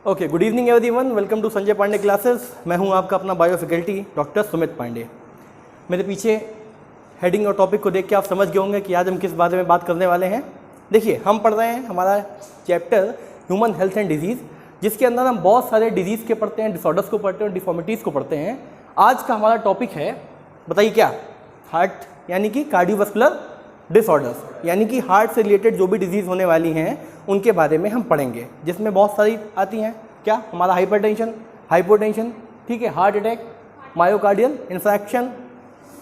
Okay, good evening everyone, welcome to Sanjay Pandey classes. मैं हूं आपका अपना bio faculty doctor Sumit Pandey. मेरे पीछे हेडिंग और टॉपिक को देख के आप समझ गए होंगे कि आज हम किस बारे में बात करने वाले हैं। देखिए, हम पढ़ रहे हैं हमारा chapter human health and disease, जिसके अंदर हम बहुत सारे डिजीज़ के पढ़ते हैं, डिसऑर्डर्स को पढ़ते हैं और डिफॉर्मिटीज़ को पढ़ते हैं। आज का हमारा टॉपिक है, बताइए क्या? हार्ट यानी कि कार्डियोवास्कुलर डिसऑर्डर्स, यानी कि हार्ट से रिलेटेड जो भी डिजीज़ होने वाली हैं उनके बारे में हम पढ़ेंगे, जिसमें बहुत सारी आती हैं। क्या? हमारा हाइपरटेंशन, हाइपोटेंशन, ठीक है, heart attack, myocardial infarction,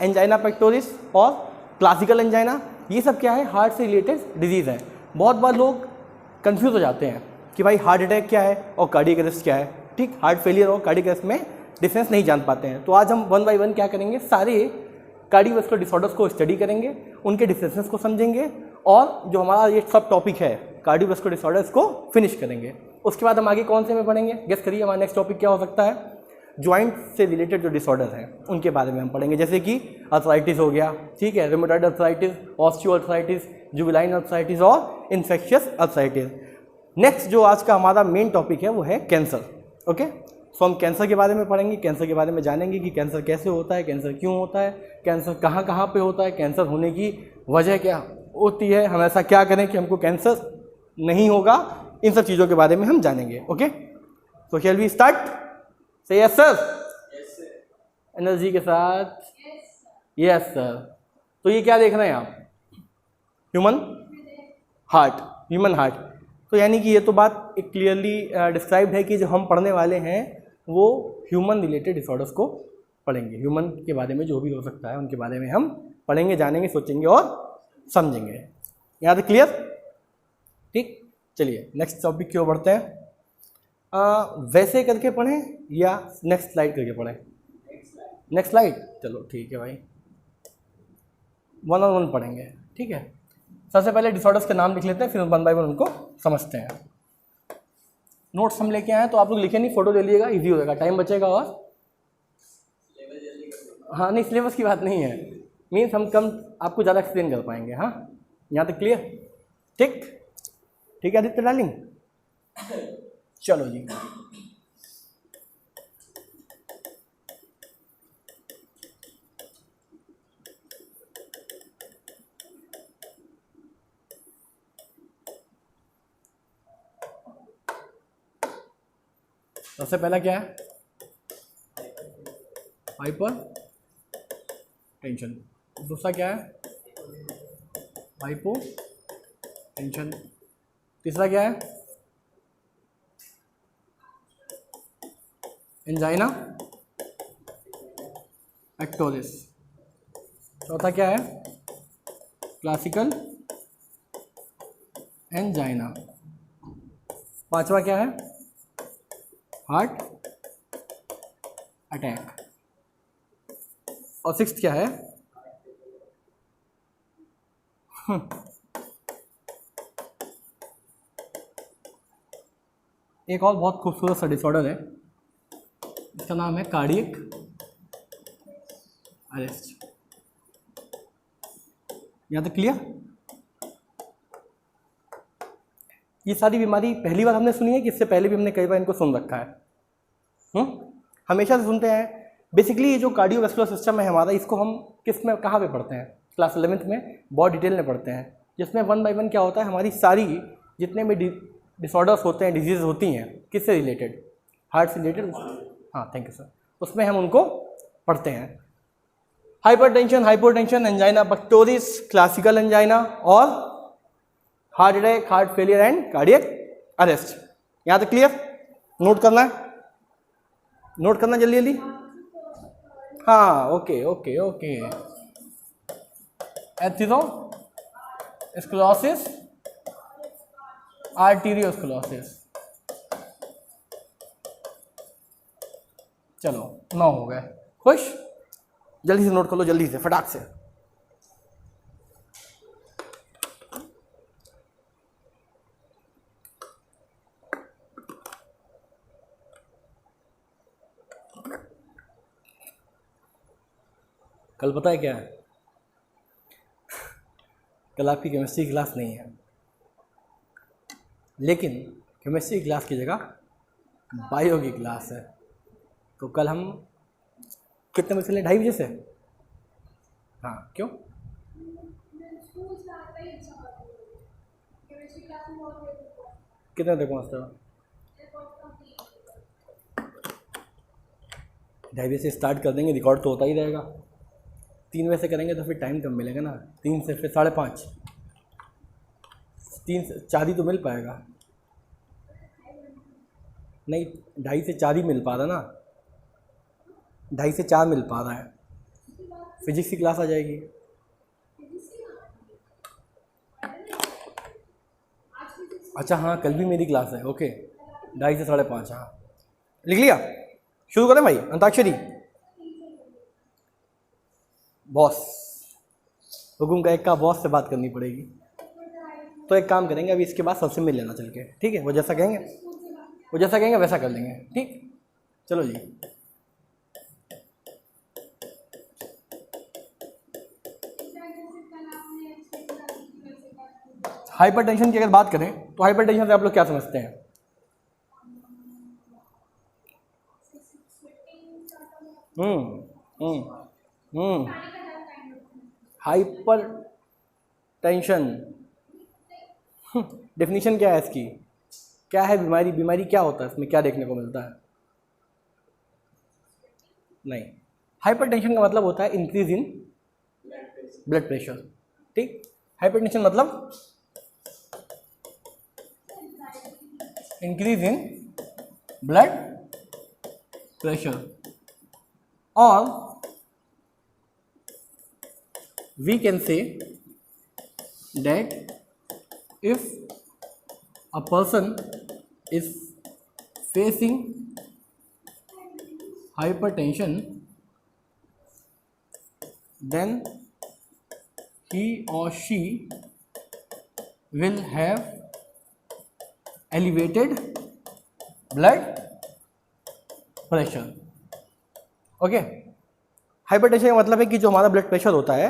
angina pectoris और क्लासिकल एंजाइना, ये सब क्या है? हार्ट से रिलेटेड डिजीज़ हैं। बहुत बार लोग कंफ्यूज हो जाते हैं कि भाई हार्ट अटैक क्या है और कार्डियक अरेस्ट क्या है। ठीक, हार्ट फेलियर और कार्डियक अरेस्ट में डिफरेंस नहीं जान पाते हैं। तो आज हम वन बाय वन क्या करेंगे, सारे कार्डियोवास्कुलर डिसऑर्डर्स को स्टडी करेंगे, उनके डिफरेंसेस को समझेंगे और जो हमारा ये सब टॉपिक है कार्डियोवास्कुलर डिसऑर्डर्स को फिनिश करेंगे। उसके बाद हम आगे कौन से में पढ़ेंगे? गेस करिए हमारा नेक्स्ट टॉपिक क्या हो सकता है? जॉइंट से रिलेटेड जो डिसऑर्डर हैं उनके बारे में हम पढ़ेंगे, जैसे कि अर्थराइटिस हो गया, ठीक है, rheumatoid arthritis, osteoarthritis, juvenile arthritis और इन्फेक्शियस अर्थराइटिस। नेक्स्ट जो आज का हमारा मेन टॉपिक है वो है कैंसर। ओके, सो हम कैंसर के बारे में पढ़ेंगे, कैंसर के बारे में जानेंगे कि कैंसर कैसे होता है, कैंसर क्यों होता है, कैंसर कहाँ कहाँ पे होता है, कैंसर होने की वजह क्या होती है, हम ऐसा क्या करें कि हमको कैंसर नहीं होगा। इन सब चीज़ों के बारे में हम जानेंगे। ओके, तो शैल वी स्टार्ट? से यस सर, एनर्जी के साथ यस सर। तो ये क्या देख रहे हैं आप? Human heart, human heart. तो यानी कि ये तो बात एक क्लियरली डिस्क्राइब्ड है कि जो हम पढ़ने वाले हैं वो ह्यूमन रिलेटेड डिसऑर्डर्स को पढ़ेंगे। ह्यूमन के बारे में जो भी हो सकता है उनके बारे में हम पढ़ेंगे, जानेंगे, सोचेंगे और समझेंगे। यहाँ तक क्लियर? ठीक, चलिए नेक्स्ट टॉपिक की ओर बढ़ते हैं। वैसे करके पढ़ें या नेक्स्ट स्लाइड करके पढ़ें? नेक्स्ट स्लाइड, चलो ठीक है भाई, वन ऑन वन पढ़ेंगे। ठीक है, सबसे पहले डिसऑर्डर्स के नाम लिख लेते हैं, फिर वन बाय वन उनको समझते हैं। नोट्स हम लेके आए तो आप लोग लिखे नहीं, फोटो ले लीजिएगा, इजी हो जाएगा, टाइम बचेगा। और हाँ नहीं, सिलेबस की बात नहीं है, मीन्स हम कम आपको ज़्यादा एक्सप्लेन कर पाएंगे। हाँ, यहाँ तक क्लियर? ठीक, ठीक है आदित्य डार्लिंग, चलो जी। सबसे पहला क्या है? Hyper tension. दूसरा क्या है? Hypo tension. तीसरा क्या है? Angina pectoris. चौथा क्या है? Classical angina. पांचवा क्या है? Heart attack. और सिक्स्थ क्या है? एक और बहुत खूबसूरत सा डिसऑर्डर है, इसका नाम है कार्डियक अरेस्ट। यहाँ तक क्लियर? ये सारी बीमारी पहली बार हमने सुनी है कि इससे पहले भी हमने कई बार इनको सुन रखा है? हमेशा से सुनते हैं। बेसिकली ये जो कार्डियोवास्कुलर सिस्टम है हमारा, इसको हम किस में, कहाँ पे पढ़ते हैं? क्लास 11th में बहुत डिटेल में पढ़ते हैं, जिसमें वन बाय वन क्या होता है, हमारी सारी जितने भी डिसऑर्डर्स होते हैं, डिजीज़ होती हैं, किससे रिलेटेड? हार्ट से रिलेटेड। हाँ, थैंक यू सर। उसमें हम उनको पढ़ते हैं। Hypertension, hypotension, angina pectoris, classical angina और heart attack, heart failure and cardiac arrest. यहाँ तक क्लियर? नोट करना है, नोट करना जल्दी जल्दी। हाँ, okay okay okay. Atherosclerosis, arteriosclerosis. चलो 9 हो गए, खुश? जल्दी से नोट कर लो, जल्दी से, फटाक से। कल पता है क्या है? कल आपकी केमिस्ट्री क्लास नहीं है, लेकिन केमिस्ट्री क्लास की जगह बायो की क्लास है, तो कल हम कितने बजे चलें? 2:30 बजे से। हाँ क्यों? कितने तक पहुँचते हो? 2:30 बजे से स्टार्ट कर देंगे, रिकॉर्ड तो होता ही रहेगा। 3 बजे से करेंगे तो फिर टाइम कम मिलेगा ना, 3 से फिर 5:30, 3 से 4 ही तो मिल पाएगा। नहीं, 2:30 से 4 ही मिल पा रहा ना, 2:30 से 4 मिल पा रहा है। फिजिक्स की क्लास आ जाएगी। अच्छा हाँ, कल भी मेरी क्लास है। ओके, 2:30 से 5:30। हाँ लिख लिया, शुरू करें भाई। अंताक्षरी। बॉस, हुकुम का एक का बॉस से बात करनी पड़ेगी। तो एक काम करेंगे, अभी इसके बाद सबसे मिल लेना चल के, ठीक है? वो जैसा कहेंगे वैसा कर लेंगे, ठीक? चलो जी। हाइपरटेंशन की अगर बात करें तो हाइपरटेंशन से आप लोग क्या समझते हैं? हाइपर टेंशन डेफिनेशन क्या है इसकी? क्या है बीमारी? बीमारी क्या होता है इसमें? क्या देखने को मिलता है? नहीं, हाइपरटेंशन का मतलब होता है इंक्रीज इन ब्लड प्रेशर, ठीक? हाइपरटेंशन मतलब इंक्रीज इन ब्लड प्रेशर, और we can say that if a person is facing hypertension, then he or she will have elevated blood pressure. Okay, hypertension का मतलब है कि जो हमारा ब्लड प्रेशर होता है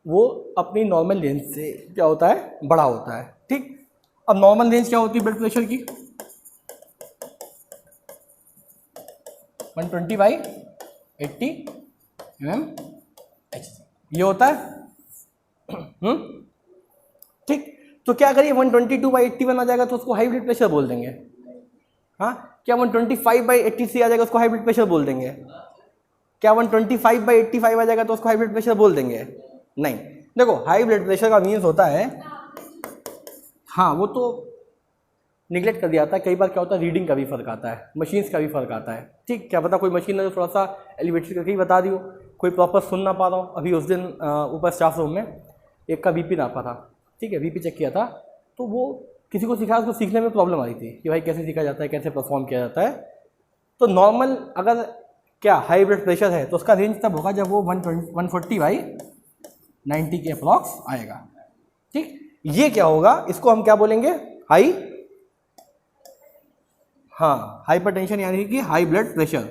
वो अपनी नॉर्मल रेंज से क्या होता है? बड़ा होता है, ठीक? अब नॉर्मल रेंज क्या होती है ब्लड प्रेशर की? 120/80 mmHg ये होता है, ठीक? तो क्या करिए, 122/81 आ जाएगा तो उसको हाई ब्लड प्रेशर बोल देंगे। हाँ, क्या 125/83 आ जाएगा उसको हाई ब्लड प्रेशर बोल देंगे? क्या 125/85 आ जाएगा तो उसको हाई ब्लड प्रेशर बोल देंगे? नहीं। देखो, हाई ब्लड प्रेशर का मीन्स होता है, हाँ वो तो निगलेक्ट कर दिया जाता है कई बार। क्या होता है, रीडिंग का भी फर्क आता है, मशीन्स का भी फर्क आता है, ठीक? क्या पता कोई मशीन है जो थोड़ा सा एलिवेटेड करके ही बता दी हो, कोई प्रॉपर सुन ना पा रहा हो। अभी उस दिन ऊपर स्टाफ रूम में एक का बीपी नापा था, ठीक है? बीपी चेक किया था, तो वो किसी को सिखाया, उसको सीखने में प्रॉब्लम आ रही थी कि भाई कैसे सीखा जाता है, कैसे परफॉर्म किया जाता है। तो नॉर्मल अगर क्या हाई ब्लड प्रेशर है तो उसका रेंज तब होगा जब वो 140/90 के अप्रॉक्स आएगा, ठीक? ये क्या होगा, इसको हम क्या बोलेंगे? हाई, हाँ, हाइपरटेंशन यानी कि हाई ब्लड प्रेशर,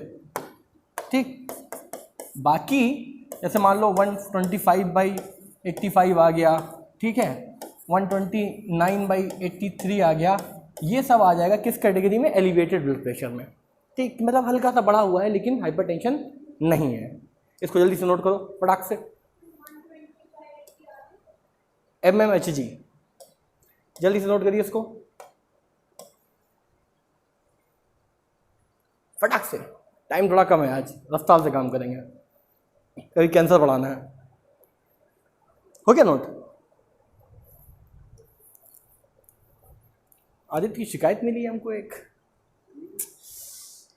ठीक? बाकी जैसे मान लो 125/85 आ गया, ठीक है? 129/83 आ गया, ये सब आ जाएगा किस कैटेगरी में? एलिवेटेड ब्लड प्रेशर में, ठीक? मतलब हल्का सा बढ़ा हुआ है लेकिन हाइपरटेंशन नहीं है। इसको जल्दी से नोट करो फटाक से, mmHg, जल्दी से नोट करिए इसको फटाक से। टाइम थोड़ा कम है आज, रफ्तार से काम करेंगे, कभी कैंसर बढ़ाना है। हो गया नोट? आदित्य की शिकायत मिली है हमको, एक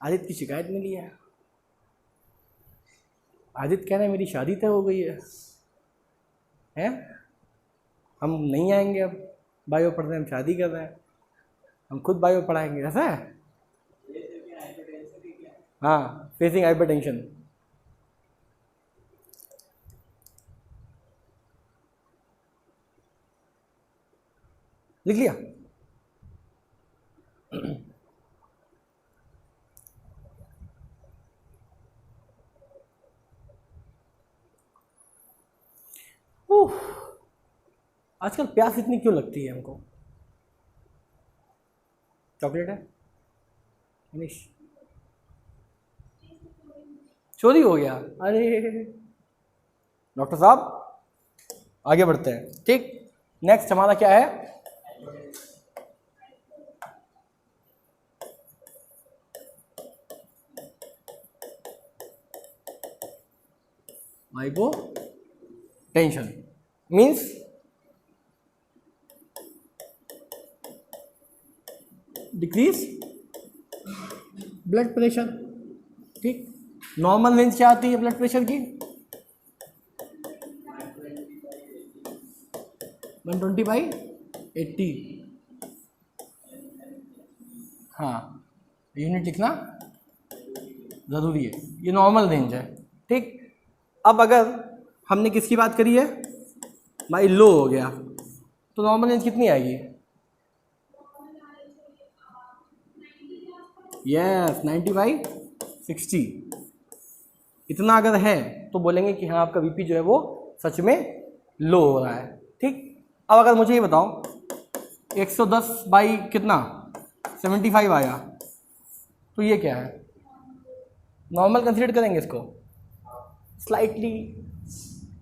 आदित्य की शिकायत मिली है। आदित्य कह रहे हैं मेरी शादी तय हो गई है, हैं? हम नहीं आएंगे अब बायो पढ़ रहे हैं, हम शादी कर रहे हैं, हम खुद बायो पढ़ाएंगे, ऐसा है? हाँ, फेसिंग हाइपरटेंशन। लिख लिया? आजकल प्यास इतनी क्यों लगती है हमको? चॉकलेट है? फिनिश। चोरी हो गया, अरे डॉक्टर साहब आगे बढ़ते हैं। ठीक, नेक्स्ट हमारा क्या है? Hypotension means decrease blood pressure. ठीक, नॉर्मल रेंज क्या आती है ब्लड प्रेशर की? 120/80। हाँ, यूनिट लिखना ज़रूरी है, ये नॉर्मल रेंज है। ठीक, अब अगर हमने किसकी बात करी है भाई, लो हो गया, तो नॉर्मल रेंज कितनी आएगी? यस, 90/60। इतना अगर है तो बोलेंगे कि हाँ आपका बीपी जो है वो सच में लो हो रहा है। ठीक, अब अगर मुझे ये बताओ 110 कितना 75 आया, तो ये क्या है? नॉर्मल कंसीडर करेंगे इसको? स्लाइटली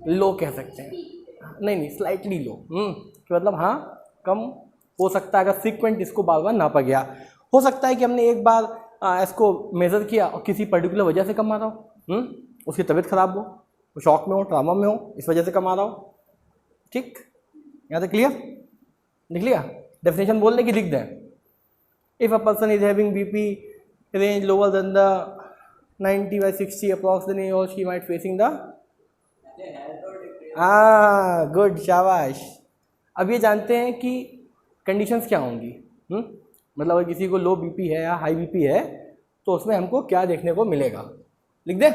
लो कह सकते हैं। नहीं, स्लाइटली लो, कि मतलब हाँ कम हो सकता है अगर फ्रीक्वेंट इसको बार बार नापा गया। हो सकता है कि हमने एक बार इसको मेज़र किया और किसी पर्टिकुलर वजह से कम आ रहा हो, उसकी तबीयत खराब हो, वो शॉक में हो, ट्रामा में हो, इस वजह से कम आ रहा हो। ठीक, यहाँ तक क्लियर? लिख लिया? डेफिनेशन बोलने की लिख दें। If a person is having BP range lower than the 90/60 approx, then he और she might facing the good, शाबाश। अब ये जानते हैं कि कंडीशंस क्या होंगी। मतलब अगर किसी को लो बीपी है या हाई बीपी है तो उसमें हमको क्या देखने को मिलेगा, लिख दे।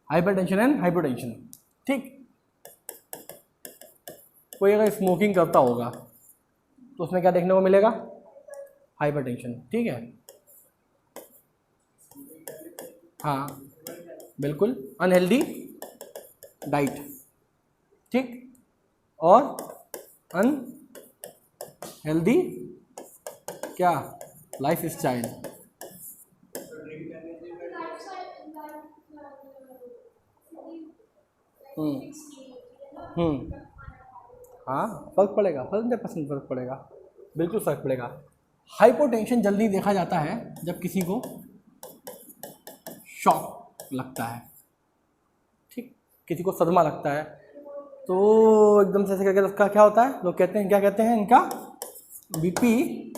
Hypertension and hypotension. ठीक, कोई अगर स्मोकिंग करता होगा तो उसमें क्या देखने को मिलेगा? हाइपरटेंशन। ठीक है, हाँ बिल्कुल, अनहेल्दी डाइट। ठीक, और अनहेल्दी क्या लाइफ स्टाइल। हाँ, फर्क पड़ेगा, 100% फर्क पड़ेगा, बिल्कुल फर्क पड़ेगा। हाइपोटेंशन जल्दी देखा जाता है जब किसी को शॉक लगता है। ठीक, किसी को सदमा लगता है तो एकदम से ऐसे करके उसका क्या होता है, लोग कहते हैं, क्या कहते हैं, इनका बीपी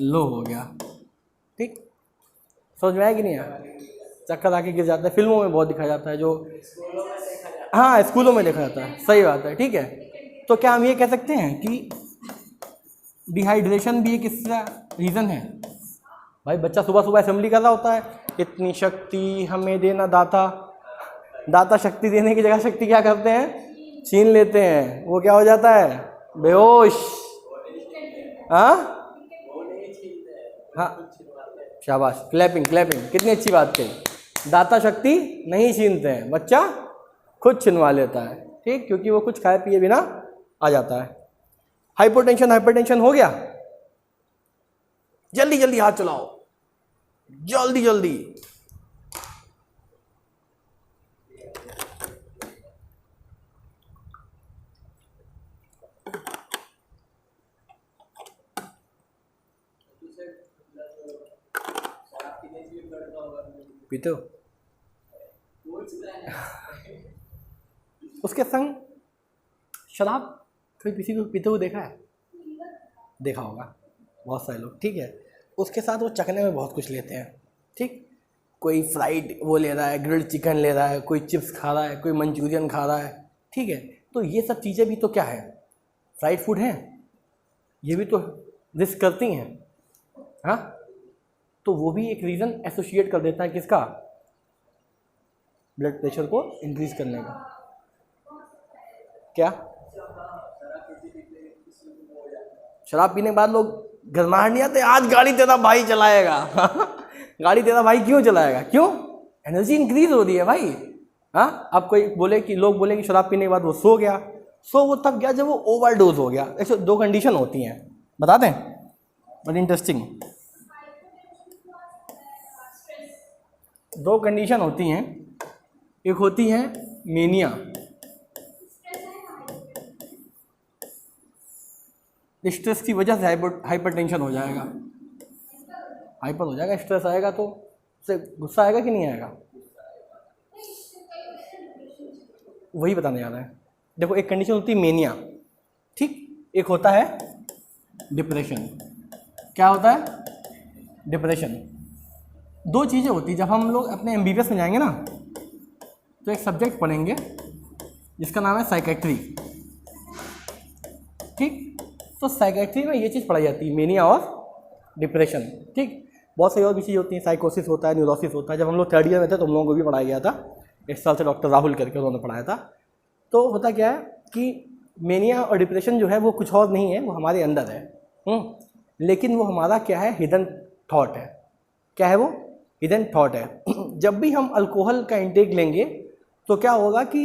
लो हो गया। ठीक, समझ में आया कि नहीं आया? चक्कर आके गिर जाता है, फिल्मों में बहुत दिखाया जाता है, जो हाँ स्कूलों में देखा जाता है, सही बात है। ठीक है, तो क्या हम ये कह सकते हैं कि डिहाइड्रेशन भी एक इसका रीज़न है? भाई बच्चा सुबह सुबह असेंबली कर रहा होता है, इतनी शक्ति हमें देना दाता, दाता शक्ति देने की जगह शक्ति क्या करते हैं, छीन लेते हैं, वो क्या हो जाता है, बेहोश। हाँ हाँ, शाबाश, क्लैपिंग क्लैपिंग, कितनी अच्छी बात कही। दाता शक्ति नहीं छीनते हैं, बच्चा खुद छिनवा लेता है। ठीक, क्योंकि वो कुछ खाए पिए बिना आ जाता है। हाइपोटेंशन हाइपरटेंशन हो गया। जल्दी जल्दी हाथ चलाओ, जल्दी जल्दी। पीते हो? उसके संग शराब कोई किसी को पीते हुए देखा है? देखा होगा बहुत सारे लोग। ठीक है, उसके साथ वो चखने में बहुत कुछ लेते हैं। ठीक, कोई फ्राइड वो ले रहा है, ग्रिल्ड चिकन ले रहा है, कोई चिप्स खा रहा है, कोई मंचूरियन खा रहा है। ठीक है, तो ये सब चीज़ें भी तो क्या है, फ्राइड फूड हैं, ये भी तो रिस्क करती हैं। हाँ, तो वो भी एक रीज़न एसोसिएट कर देता है किसका, ब्लड प्रेशर को इंक्रीज करने का। क्या शराब पीने के बाद लोग घरमाहट नहीं आते, आज गाड़ी तेरा भाई चलाएगा गाड़ी तेरा भाई क्यों चलाएगा? क्यों? एनर्जी इंक्रीज हो रही है भाई। हाँ, अब कोई बोले कि लोग बोले कि शराब पीने के बाद वो सो गया, वो तब गया जब वो ओवरडोज हो गया। ऐसे दो कंडीशन होती हैं, बता दें, बड़ी इंटरेस्टिंग। दो कंडीशन होती हैं, एक होती है मेनिया, स्ट्रेस की वजह से हाइपरटेंशन हो जाएगा, हाइपर हो जाएगा, स्ट्रेस आएगा तो उससे गुस्सा आएगा कि नहीं आएगा, वही बताने जा रहा है। देखो, एक कंडीशन होती है मेनिया, ठीक, एक होता है डिप्रेशन। क्या होता है? डिप्रेशन। दो चीज़ें होती हैं। जब हम लोग अपने MBBS में जाएंगे ना, तो एक सब्जेक्ट पढ़ेंगे जिसका नाम है साइकेट्री, ठीक। तो साइकेट्री में ये चीज़ पढ़ाई जाती है, मेनिया और डिप्रेशन, ठीक। बहुत सारी और भी चीज़ होती हैं, साइकोसिस होता है, न्यूरोसिस होता है। जब हम लोग 3rd ईयर में थे तो हम लोगों को भी पढ़ाया गया था, इस साल से डॉक्टर राहुल करके उन्होंने पढ़ाया था। तो होता क्या है कि मेनिया और डिप्रेशन जो है वो कुछ और नहीं है, वो हमारे अंदर है, लेकिन वो हमारा क्या है? हिडन थॉट है। क्या है वो? हिडन थॉट है। जब भी हम अल्कोहल का इंटेक लेंगे तो क्या होगा कि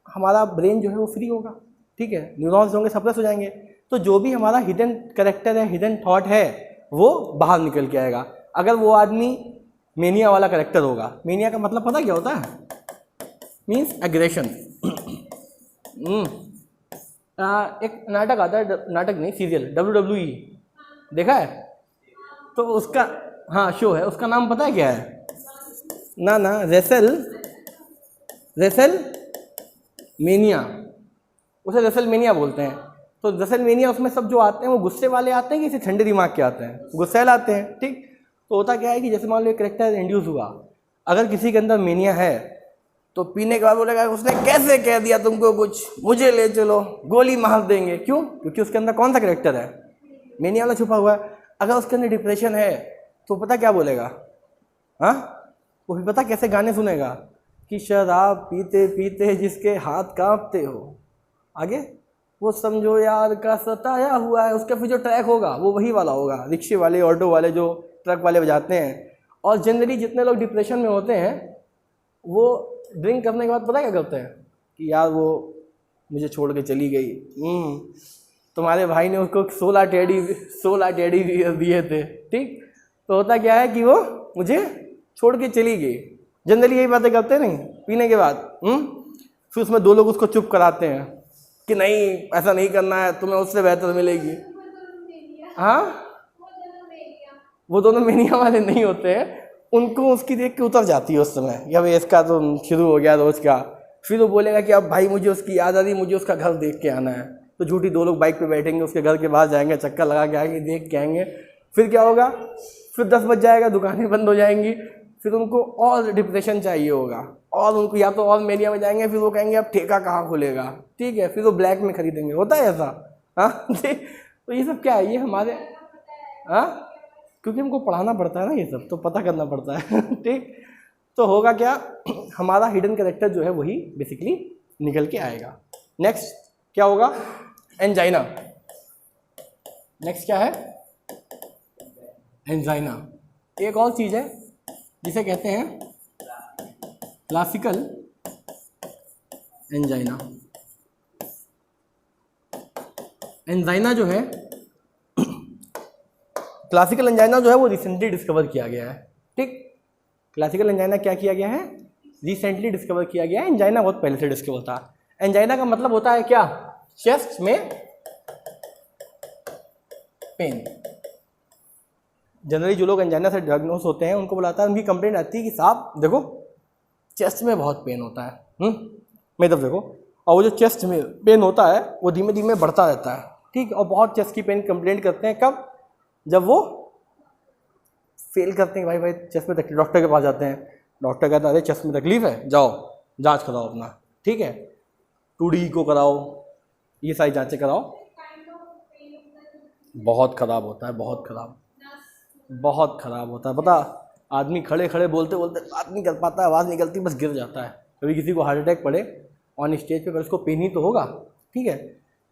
हमारा ब्रेन जो है वो फ्री होगा, ठीक है, न्यूरॉन्स होंगे, सप्रेस हो जाएंगे, तो जो भी हमारा हिडन कैरेक्टर है, हिडन थॉट है, वो बाहर निकल के आएगा। अगर वो आदमी मेनिया वाला कैरेक्टर होगा, मेनिया का मतलब पता क्या होता है? Means aggression. एक नाटक आता है, नाटक नहीं, सीरियल, WWE, देखा है? तो उसका, हाँ, शो है, उसका नाम पता है क्या है? ना, रेसल मेनिया, उसे रेसल मेनिया बोलते हैं। तो रेसल मेनिया, उसमें सब जो आते हैं वो गुस्से वाले आते हैं कि इसे ठंडे दिमाग के आते हैं? गुस्सैल आते हैं, ठीक। तो होता क्या है कि जैसे मान लो एक कैरेक्टर इंड्यूस हुआ, अगर किसी के अंदर मेनिया है तो पीने के बाद बोलेगा उसने कैसे कह दिया तुमको कुछ, मुझे ले चलो, गोली मार देंगे। क्यों? क्योंकि उसके अंदर कौन सा कैरेक्टर है? मेनिया वाला छुपा हुआ है। अगर उसके अंदर डिप्रेशन है तो पता क्या बोलेगा? हाँ, वो भी पता कैसे गाने सुनेगा कि शराब पीते पीते जिसके हाथ कांपते हो, आगे वो समझो यार का सताया हुआ है। उसका फिर जो ट्रैक होगा वो वही वाला होगा, रिक्शे वाले, ऑटो वाले, जो ट्रक वाले बजाते हैं। और जनरली जितने लोग डिप्रेशन में होते हैं वो ड्रिंक करने के बाद पता क्या करते हैं कि यार वो मुझे छोड़ के चली गई, तुम्हारे भाई ने उसको 16 टेडी दिए थे, ठीक। तो होता क्या है कि वो मुझे छोड़ के चली गई। जनरली यही बातें करते हैं नहीं पीने के बाद। फिर उसमें दो लोग उसको चुप कराते हैं कि नहीं ऐसा नहीं करना है, तुम्हें उससे बेहतर मिलेगी। हाँ, वो दोनों मेनिया वाले नहीं होते हैं, उनको उसकी देख के उतर जाती है उस समय, या भाई इसका तो शुरू हो गया रोज का। फिर वो बोलेगा कि अब भाई मुझे उसकी याद आ रही, मुझे उसका घर देख के आना है। तो झूठी दो लोग बाइक पे बैठेंगे, उसके घर के बाहर जाएंगे, चक्कर लगा के आएंगे, देख के आएंगे। फिर क्या होगा? फिर 10 बज जाएगा, दुकानें बंद हो जाएंगी, फिर उनको और डिप्रेशन चाहिए होगा, और उनको या तो और मेनिया में जाएंगे, फिर वो कहेंगे अब ठेका कहाँ खुलेगा, ठीक है, फिर वो ब्लैक में खरीदेंगे। होता है ऐसा? हाँ। तो ये सब क्या है? ये हमारे, हाँ, क्योंकि हमको पढ़ाना पड़ता है ना ये सब, तो पता करना पड़ता है। ठीक। तो होगा क्या, हमारा हिडन कैरेक्टर जो है वही बेसिकली निकल के आएगा। नेक्स्ट क्या होगा? एंजाइना। नेक्स्ट क्या है? एंजाइना। एक और चीज़ है जिसे कहते हैं क्लासिकल एंजाइना। एंजाइना जो है, क्लासिकल एंजाइना जो है वो रिसेंटली डिस्कवर किया गया है। ठीक, क्लासिकल एंजाइना क्या किया गया है? रिसेंटली डिस्कवर किया गया है। एंजाइना बहुत पहले से डिस्कवर था। एंजाइना का मतलब होता है क्या? चेस्ट में पेन। जनरली जो लोग एंजाइना से डायग्नोस होते हैं उनको बुलाता है, उनकी कंप्लेंट आती है कि साहब देखो चेस्ट में बहुत पेन होता है, मेरी तरफ देखो, और वो जो चेस्ट में पेन होता है वो धीमे धीमे बढ़ता रहता है। ठीक, और बहुत चेस्ट की पेन कंप्लेंट करते हैं कब? जब वो फेल करते हैं, भाई चेस्ट में तकलीफ, डॉक्टर के पास जाते हैं, डॉक्टर कहता है अरे चेस्ट में तकलीफ है, जाओ जांच कराओ अपना, ठीक है, 2D को कराओ, ये सारी जांचें कराओ। बहुत ख़राब होता है, बहुत ख़राब होता है। पता, आदमी खड़े खड़े बोलते बोलते बात नहीं कर पाता, आवाज़ निकलती बस गिर जाता है। कभी किसी को हार्ट अटैक पड़े ऑन स्टेज पे, पर उसको पेन ही तो होगा। ठीक है,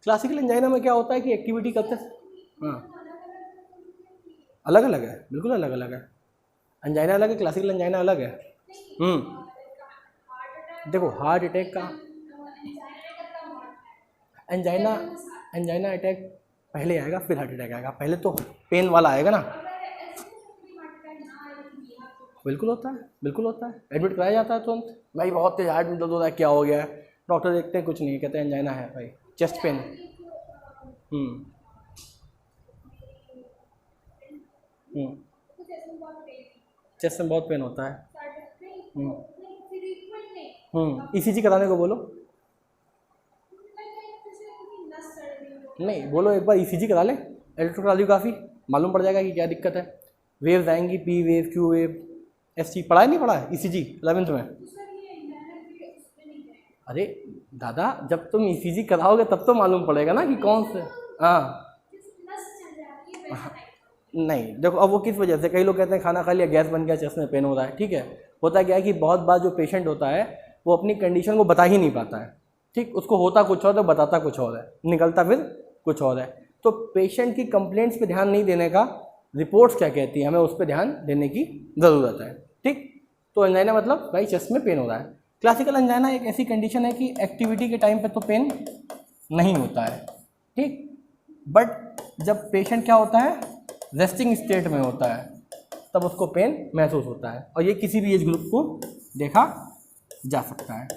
क्लासिकल एंजाइना में क्या होता है कि एक्टिविटी करते हैं, हाँ अलग अलग है, बिल्कुल अलग अलग है। अंजाइना अलग है, क्लासिकल अंजाइना अलग है। देखो हार्ट अटैक का अंजाइना अंजाइना अटैक पहले आएगा फिर हार्ट अटैक आएगा, पहले तो पेन वाला आएगा ना। बिल्कुल होता है, बिल्कुल होता है, एडमिट कराया जाता है तुरंत। भाई बहुत तेज हार्ट में दर्द हो रहा है, क्या हो गया है? डॉक्टर देखते हैं, कुछ नहीं, कहते हैं अंजाइना है भाई, चेस्ट पेन। चेस्ट में बहुत पेन होता है। ईसीजी कराने को बोलो। नहीं बोलो, एक बार ईसीजी करा ले, इलेक्ट्रोकार्डियोग्राफी, मालूम पड़ जाएगा कि क्या दिक्कत है। वेव्स आएंगी, P wave, Q wave, ST पढ़ा है नहीं पढ़ा है ईसीजी 11th में? अरे दादा, जब तुम ईसीजी कराओगे तब तो मालूम पड़ेगा ना कि कौन से। हाँ नहीं देखो, अब वो किस वजह से, कई लोग कहते हैं खाना खा लिया, गैस बन गया, चेस्ट में पेन हो रहा है, ठीक है। होता क्या है कि बहुत बार जो पेशेंट होता है वो अपनी कंडीशन को बता ही नहीं पाता है, ठीक, उसको होता कुछ और है, बताता कुछ और है, निकलता फिर कुछ और है। तो पेशेंट की कंप्लेंट्स पे ध्यान नहीं देने का, रिपोर्ट्स क्या कहती है, हमें उस पर ध्यान देने की ज़रूरत है, ठीक। तो अंजाइना मतलब भाई चेस्ट में पेन हो रहा है। क्लासिकल अंजाइना एक ऐसी कंडीशन है कि एक्टिविटी के टाइम पे तो पेन नहीं होता है, ठीक, बट जब पेशेंट क्या होता है, रेस्टिंग स्टेट में होता है, तब उसको पेन महसूस होता है, और ये किसी भी एज ग्रुप को देखा जा सकता है,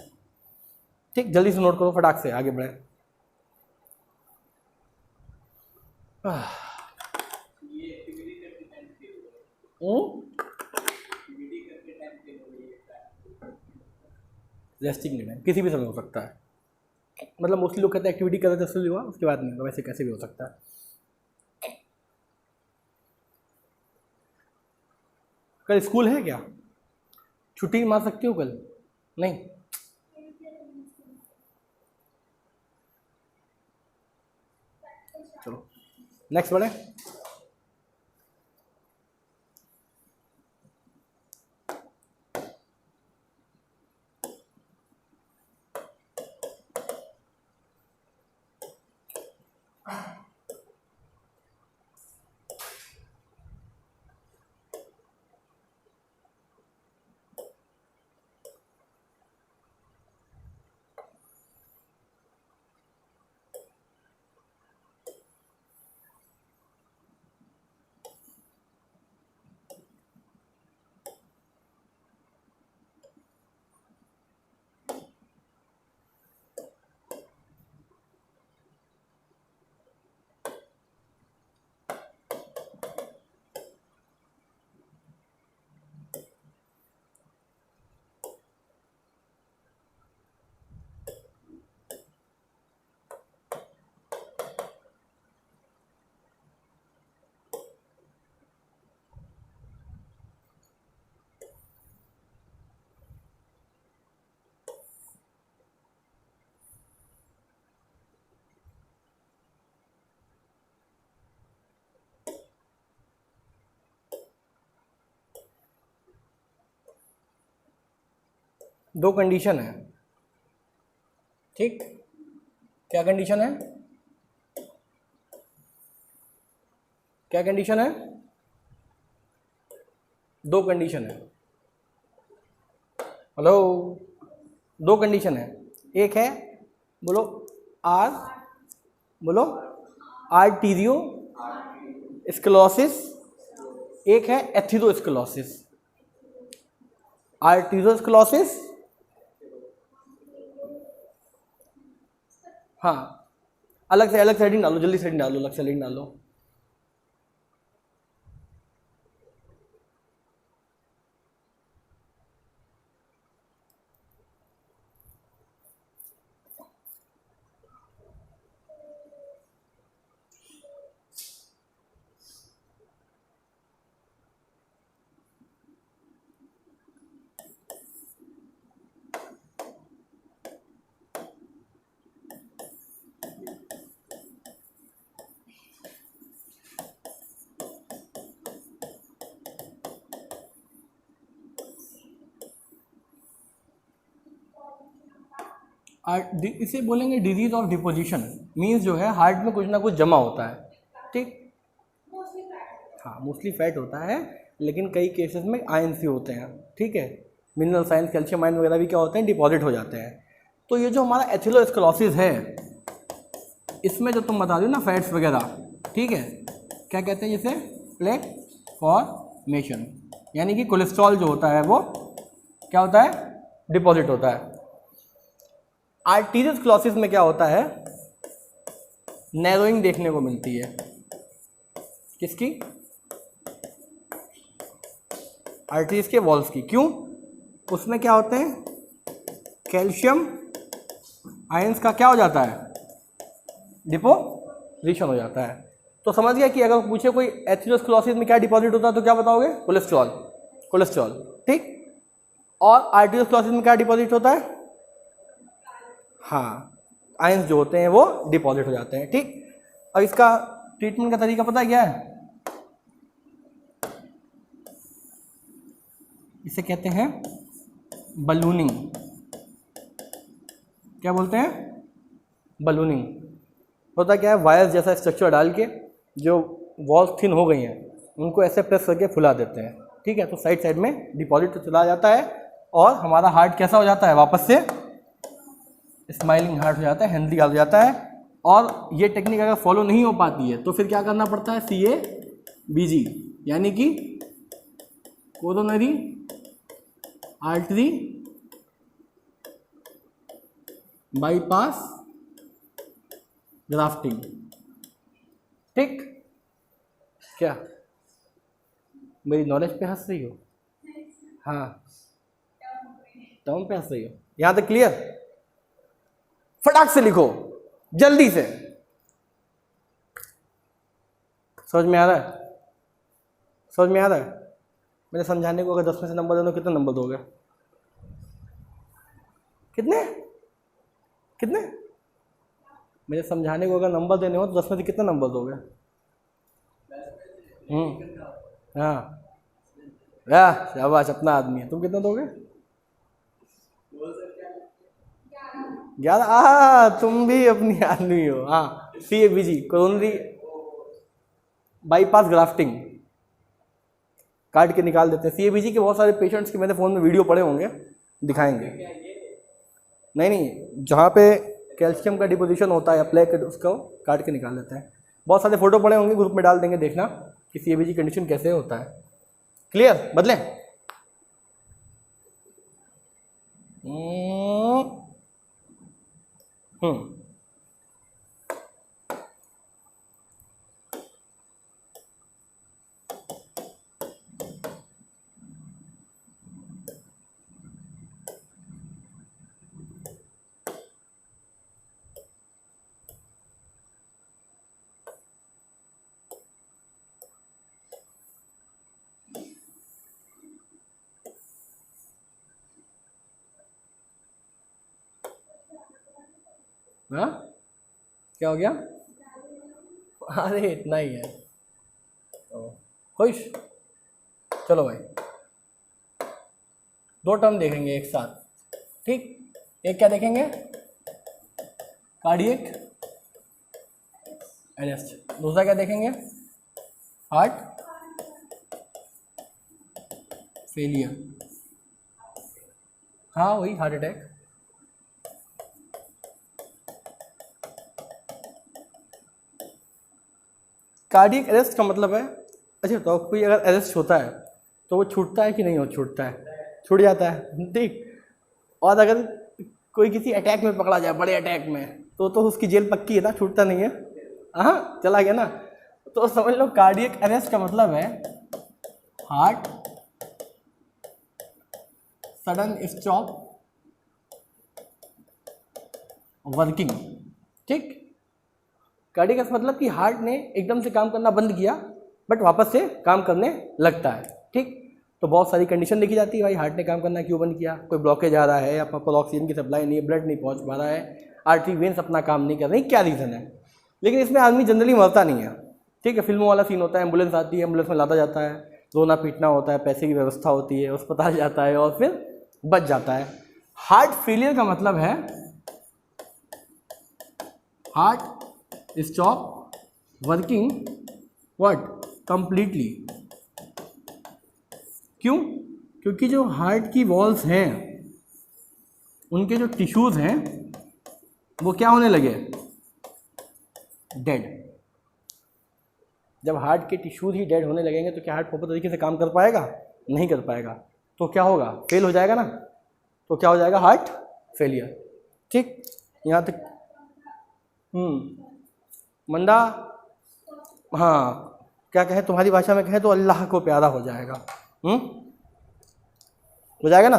ठीक। जल्दी से नोट करो, फटाक से आगे बढ़े। रेस्टिंग टाइम किसी भी समय हो सकता है, मतलब मोस्टली लोग कहते हैं एक्टिविटी कर रहे थे इसलिए हुआ, उसके बाद नहीं होगा, वैसे कैसे भी हो सकता है। कल स्कूल है क्या? छुट्टी मार सकते हो कल? नहीं, चलो नेक्स्ट बढ़े। दो कंडीशन है, ठीक, क्या कंडीशन है, क्या कंडीशन है? दो कंडीशन है, हेलो, दो कंडीशन है। एक है, बोलो आर, बोलो आर्टीरियो स्क्लेरोसिस, एक है एथेरोस्क्लेरोसिस। आर्टीरियोस्क्लेरोसिस, हाँ, अलग से हेडिंग डालो, जल्दी से हेडिंग डालो, अलग से हेडिंग डालो। इसे बोलेंगे डिजीज ऑफ डिपोजिशन, मीन्स जो है हार्ट में कुछ ना कुछ जमा होता है, ठीक, हाँ मोस्टली फैट होता है, लेकिन कई केसेस में आयंस ही होते हैं, ठीक है। मिनरल साइंस, कैल्शियम आयन वगैरह भी क्या होते हैं, डिपॉजिट हो जाते हैं। तो ये जो हमारा एथिलोस्क्लेरोसिस है, इसमें जो तुम बता रहे हो ना फैट्स वगैरह, ठीक है, क्या कहते हैं जिसे, प्लेक फॉर्मेशन, यानी कि कोलेस्ट्रॉल जो होता है वो क्या होता है, डिपॉजिट होता है। आर्टीरियोस्क्लेरोसिस में क्या होता है, नैरोइंग देखने को मिलती है। किसकी, आर्टरीज के वॉल्स की। क्यों, उसमें क्या होते हैं, कैल्शियम आयंस का क्या हो जाता है, डिपोजिशन हो जाता है। तो समझ गया कि अगर पूछे कोई एथिलोस्क्लेरोसिस में क्या डिपॉजिट होता है तो क्या बताओगे, कोलेस्ट्रॉल, कोलेस्ट्रॉल, ठीक। और आर्टीरियोस्क्लेरोसिस में क्या डिपॉजिट होता है, हाँ, आयंस जो होते हैं वो डिपॉजिट हो जाते हैं, ठीक। और इसका ट्रीटमेंट का तरीका पता है क्या है, इसे कहते हैं बलूनिंग। क्या बोलते हैं, बलूनिंग। होता क्या है, वायर्स जैसा स्ट्रक्चर डाल के जो वॉल्स थिन हो गई हैं उनको ऐसे प्रेस करके फुला देते हैं, ठीक है। तो साइड साइड में डिपॉजिट तो चला जाता है और हमारा हार्ट कैसा हो जाता है, वापस से स्माइलिंग हार्ट हो जाता है, हेल्दी हार्ट हो जाता है। और ये टेक्निक अगर फॉलो नहीं हो पाती है तो फिर क्या करना पड़ता है, CABG, यानी कि कोरोनरी आर्टरी बाईपास ग्राफ्टिंग, ठीक। क्या मेरी नॉलेज पे हंस रही हो, हाँ, टर्म पे हंस रही हो, यहां तक क्लियर। फटाक से लिखो, जल्दी से, समझ में आ रहा है, समझ में आ रहा है। मैंने समझाने को अगर 10 में से नंबर दे दो, कितने नंबर दोगे, कितने कितने, मेरे समझाने को अगर नंबर देने हो तो 10 में से कितने नंबर दोगे, हाँ, शाबाश, अपना आदमी है। तुम कितना दोगे, 11। तुम भी अपनी आदमी हो, हाँ। CABG, कोरोनरी बाईपास ग्राफ्टिंग, काट के निकाल देते हैं। CABG के बहुत सारे पेशेंट्स के मैंने फ़ोन में वीडियो पड़े होंगे, दिखाएंगे। नहीं, जहाँ पे कैल्शियम का डिपोजिशन होता है या प्लेक, उसको काट के निकाल देते हैं। बहुत सारे फोटो पड़े होंगे, ग्रुप में डाल देंगे, देखना कि CABG कंडीशन कैसे होता है। क्लियर, बदलें। हाँ, क्या हो गया, अरे इतना ही है, खुश। चलो भाई, 2 टर्म देखेंगे एक साथ, ठीक। एक क्या देखेंगे, कार्डियक अरेस्ट। दूसरा क्या देखेंगे, हार्ट फेलियर, हाँ वही हार्ट अटैक। कार्डियक अरेस्ट का मतलब है, अच्छा तो कोई अगर अरेस्ट होता है तो वो छूटता है कि नहीं, हो छूटता है, छूट जाता है, ठीक। और अगर कोई किसी अटैक में पकड़ा जाए, बड़े अटैक में, तो उसकी जेल पक्की है ना, छूटता नहीं है, हाँ, चला गया ना। तो समझ लो कार्डियक अरेस्ट का मतलब है हार्ट सडन स्टॉप वर्किंग, ठीक। कार्डियक अरेस्ट मतलब कि हार्ट ने एकदम से काम करना बंद किया बट वापस से काम करने लगता है, ठीक। तो बहुत सारी कंडीशन देखी जाती है, भाई हार्ट ने काम करना क्यों बंद किया, कोई ब्लॉकेज आ रहा है या प्रॉपर ऑक्सीजन की सप्लाई नहीं है, ब्लड नहीं पहुंच पा रहा है, आर्टरी वेन्स अपना काम नहीं कर रही, क्या रीज़न है। लेकिन इसमें आदमी जनरली मरता नहीं है, ठीक है। फिल्मों वाला सीन होता है, एम्बुलेंस आती है, एम्बुलेंस में लादा जाता है, रोना पीटना होता है, पैसे की व्यवस्था होती है, अस्पताल जाता है और फिर बच जाता है। हार्ट फेलियर का मतलब है heart stop working what, completely, क्यों? क्योंकि जो हार्ट की वॉल्स हैं उनके जो टिश्यूज़ हैं वो क्या होने लगे? डेड। जब हार्ट के टिश्यूज ही डेड होने लगेंगे तो क्या हार्ट प्रॉपर तरीके से काम कर पाएगा? नहीं कर पाएगा। तो क्या होगा? फेल हो जाएगा ना। तो क्या हो जाएगा? Heart failure. ठीक, यहाँ तक। मंदा, हाँ, क्या कहें तुम्हारी भाषा में कहें तो अल्लाह को प्यारा हो जाएगा। हो जाएगा ना।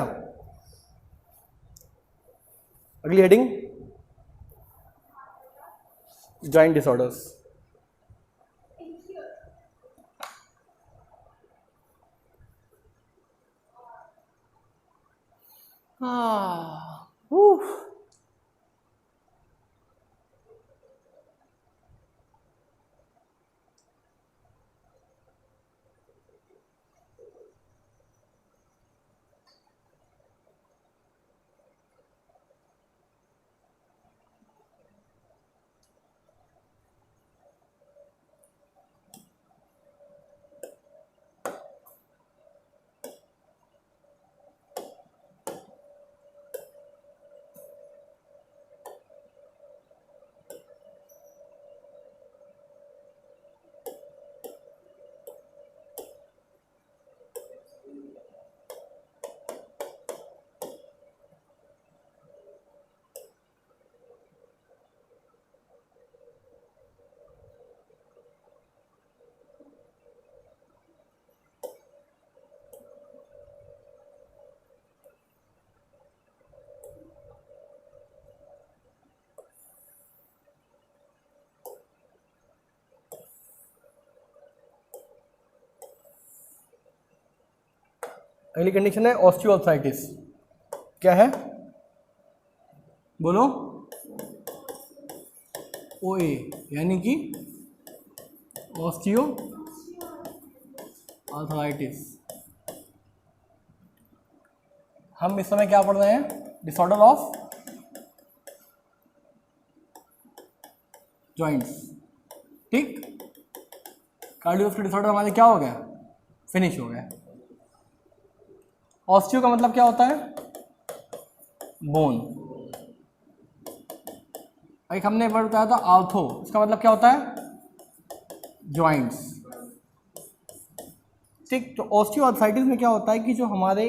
अगली हेडिंग, जॉइंट डिसऑर्डर्स। अगली कंडीशन है ऑस्टियोआर्थराइटिस। क्या है? बोलो। ओ ए यानी कि ऑस्टियो आर्थराइटिस। हम इस समय क्या पढ़ रहे हैं? Disorder of joints. ठीक, कार्डियोवैस्कुलर डिसऑर्डर हमारे क्या हो गया? फिनिश हो गया। ऑस्टियो का मतलब क्या होता है? बोन। एक हमने वर्ड बताया था आर्थो, इसका मतलब क्या होता है? जॉइंट्स। ठीक, तो ऑस्टियोआर्थराइटिस में क्या होता है कि जो हमारे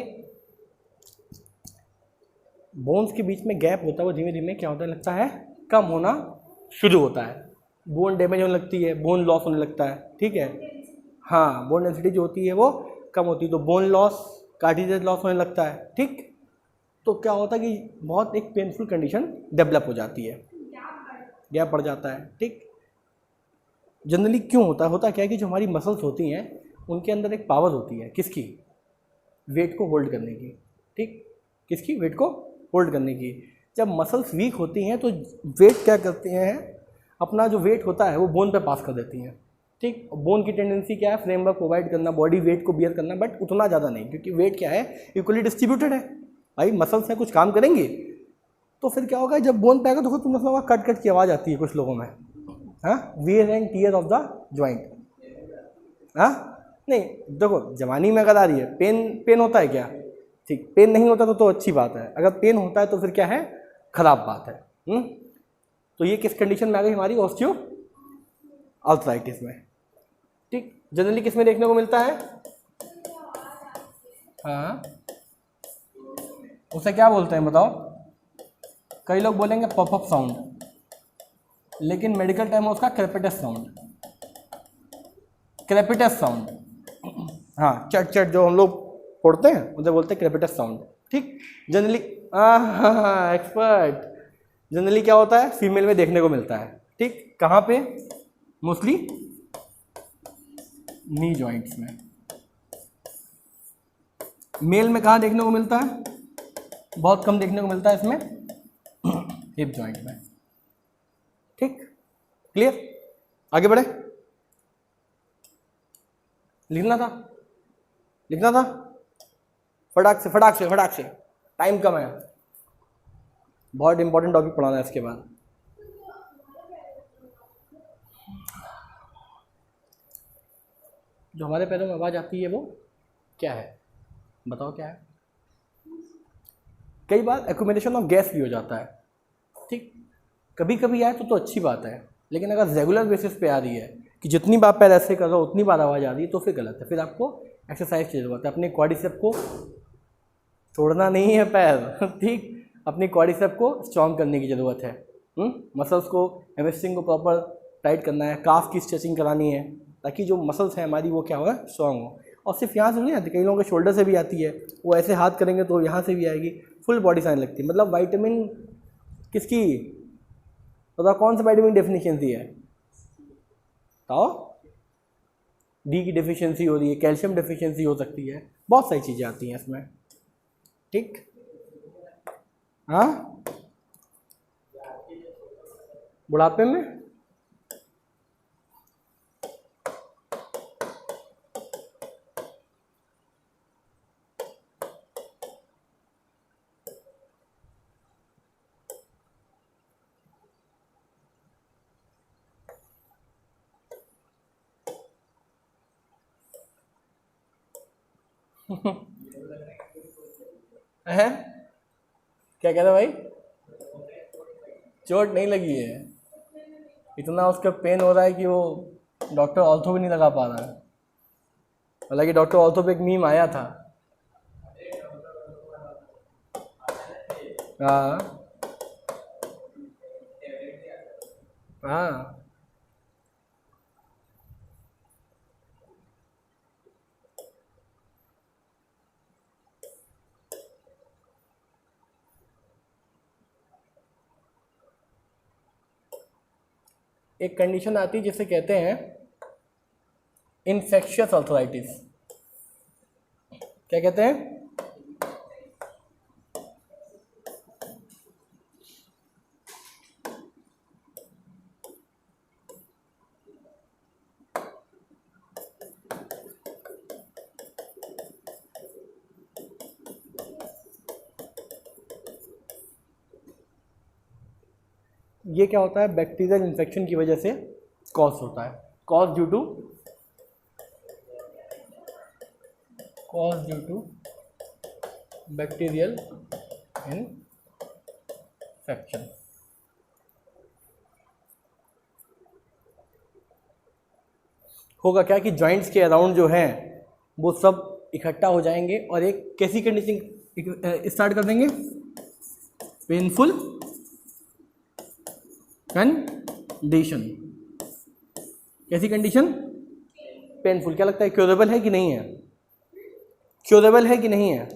बोन्स के बीच में गैप होता है वो धीमे धीमे क्या होता है लगता है कम होना शुरू होता है। बोन डैमेज होने लगती है, बोन लॉस होने लगता है। ठीक है, हाँ, बोन डेंसिटी जो होती है वो कम होती है, तो बोन लॉस, कार्टिलेज लॉस होने लगता है। ठीक, तो क्या होता है कि बहुत एक पेनफुल कंडीशन डेवलप हो जाती है, गैप पड़ जाता है। ठीक, जनरली क्यों होता है? होता क्या है कि जो हमारी मसल्स होती हैं उनके अंदर एक पावर होती है, किसकी? वेट को होल्ड करने की। ठीक, किसकी? वेट को होल्ड करने की। जब मसल्स वीक होती हैं तो वेट क्या करते हैं? अपना जो वेट होता है वो बोन पे पास कर देती हैं। ठीक, बोन की टेंडेंसी क्या है? फ्रेमवर्क प्रोवाइड करना, बॉडी वेट को बियर करना, बट उतना ज़्यादा नहीं, क्योंकि वेट क्या है? इक्वली डिस्ट्रीब्यूटेड है। भाई मसल्स हैं, कुछ काम करेंगे तो फिर क्या होगा? जब बोन पे आएगा तो फिर तुमने सुना कट कट की आवाज़ आती है कुछ लोगों में, हाँ, wear and tear of the joint. हाँ, नहीं देखो, जवानी में अगर आ रही है पेन होता है क्या? ठीक, पेन नहीं होता तो अच्छी बात है, अगर पेन होता है तो फिर क्या है? खराब बात है। तो ये किस कंडीशन में आ गई हमारी? ऑस्टियो आर्थराइटिस में। ठीक, जनरली किस में देखने को मिलता है? हाँ, उसे क्या बोलते हैं बताओ? कई लोग बोलेंगे पॉपअप साउंड, लेकिन मेडिकल टर्म है उसका क्रेपिटस साउंड। क्रेपिटस साउंड, हाँ, चट चट जो हम लोग पढ़ते हैं उसे बोलते हैं क्रेपिटस साउंड। ठीक, जनरली हाँ, एक्सपर्ट। जनरली क्या होता है? फीमेल में देखने को मिलता है। ठीक, कहाँ पे? मोस्टली नी जॉइंट्स में। मेल में कहाँ देखने को मिलता है? बहुत कम देखने को मिलता है इसमें, हिप जॉइंट में। ठीक, क्लियर? आगे बढ़े। लिखना था फटाक से, टाइम कम है, बहुत इंपॉर्टेंट टॉपिक पढ़ाना है इसके बाद। जो हमारे पैरों में आवाज़ आती है वो क्या है? बताओ क्या है? कई बार एक्यूमुलेशन ऑफ गैस भी हो जाता है, ठीक। कभी कभी आए तो अच्छी बात है, लेकिन अगर रेगुलर बेसिस पे आ रही है कि जितनी बार पैर ऐसे कर रहा हो उतनी बार आवाज़ आ रही है, तो फिर गलत है। फिर आपको एक्सरसाइज की ज़रूरत है। अपने क्वाड्रिसेप को छोड़ना नहीं है पैर ठीक, अपनी क्वाड्रिसेप को स्ट्रॉन्ग करने की ज़रूरत है। मसल्स को, हैमस्ट्रिंग को प्रॉपर टाइट करना है, काफ की स्ट्रेचिंग करानी है, ताकि जो मसल्स हैं हमारी वो क्या होगा, स्ट्रॉन्ग हो। और सिर्फ यहाँ से नहीं आती, कई लोगों के शोल्डर से भी आती है, वो ऐसे हाथ करेंगे तो यहाँ से भी आएगी, फुल बॉडी से आने लगती है। मतलब विटामिन किसकी, बताओ कौन सा विटामिन डेफिशिएंसी है? बताओ। डी की डेफिशिएंसी हो रही है, कैल्शियम डेफिशिएंसी हो सकती है, बहुत सारी चीज़ें आती हैं इसमें, ठीक। हाँ, बुढ़ापे में है, क्या कह रहे भाई? चोट नहीं लगी है, इतना उसका पेन हो रहा है कि वो डॉक्टर ऑर्थो भी नहीं लगा पा रहा है। हालांकि डॉक्टर ऑर्थो पे एक मीम आया था। हाँ हाँ, एक कंडीशन आती है जिसे कहते हैं इन्फेक्शियस आर्थराइटिस। क्या कहते हैं? ये क्या होता है? बैक्टीरियल इन्फेक्शन की वजह से कॉज होता है, cause due to bacterial infection. होगा क्या कि जॉइंट्स के अराउंड जो हैं वो सब इकट्ठा हो जाएंगे और एक कैसी कंडीशन स्टार्ट कर देंगे? Painful condition. कैसी कंडीशन? पेनफुल। क्या लगता है, क्योरेबल है कि नहीं है? क्योरेबल है कि नहीं है?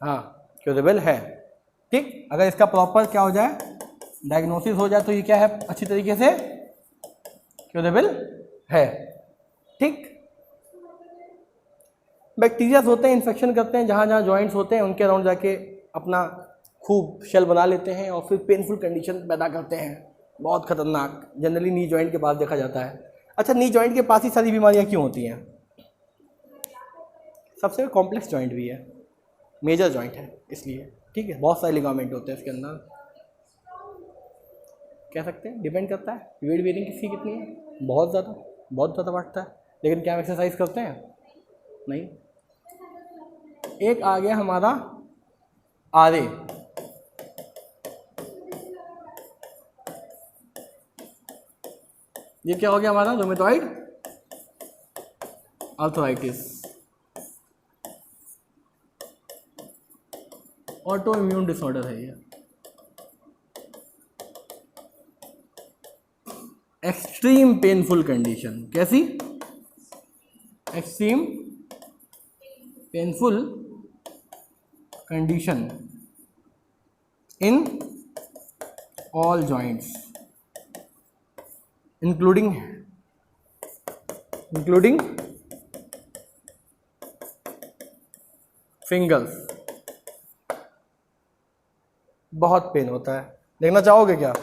हाँ, क्योरेबल है, ठीक। अगर इसका प्रॉपर क्या हो जाए, डायग्नोसिस हो जाए, तो ये क्या है, अच्छी तरीके से क्योरेबल है, ठीक। बैक्टीरियाज होते हैं, इन्फेक्शन करते हैं, जहाँ जहाँ जॉइंट्स होते हैं उनके अराउंड जाके अपना खूब शेल बना लेते हैं और फिर पेनफुल कंडीशन पैदा करते हैं, बहुत खतरनाक। जनरली नी जॉइंट के पास देखा जाता है। अच्छा, नी जॉइंट के पास ही सारी बीमारियाँ क्यों होती हैं? सबसे कॉम्प्लेक्स जॉइंट भी है, मेजर जॉइंट है इसलिए, ठीक है। बहुत सारे लिगामेंट होते हैं इसके अंदर, कह सकते हैं डिपेंड करता है वेट बेयरिंग किसकी कितनी है, बहुत ज़्यादा बढ़ता है। लेकिन क्या हम एक्सरसाइज करते हैं? नहीं। एक आ गया हमारा आरे, ये क्या हो गया हमारा? Rheumatoid arthritis, auto immune disorder है ये। Extreme painful condition. कैसी? Extreme painful condition in all joints including fingers. बहुत पेन होता है, देखना चाहोगे क्या?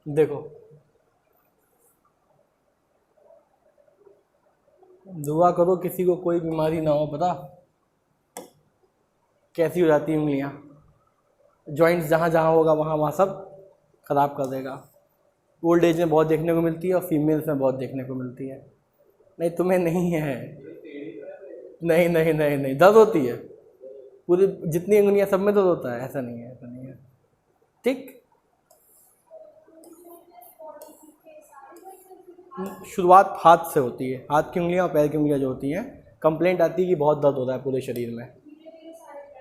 देखो, दुआ करो किसी को कोई बीमारी ना हो। पता कैसी हो जाती है उंगलियां, जॉइंट्स जहाँ जहाँ होगा वहाँ वहाँ सब ख़राब कर देगा। ओल्ड एज में बहुत देखने को मिलती है और फीमेल्स में बहुत देखने को मिलती है। नहीं तुम्हें नहीं है, नहीं नहीं नहीं नहीं, दर्द होती है पूरी, जितनी उंगलियां सब में दर्द होता है, ऐसा नहीं है, ऐसा नहीं है। ठीक, शुरुआत हाथ से होती है, हाथ की उंगलियां और पैर की उंगलियां जो होती हैं, कंप्लेंट आती है कि बहुत दर्द होता है पूरे शरीर में।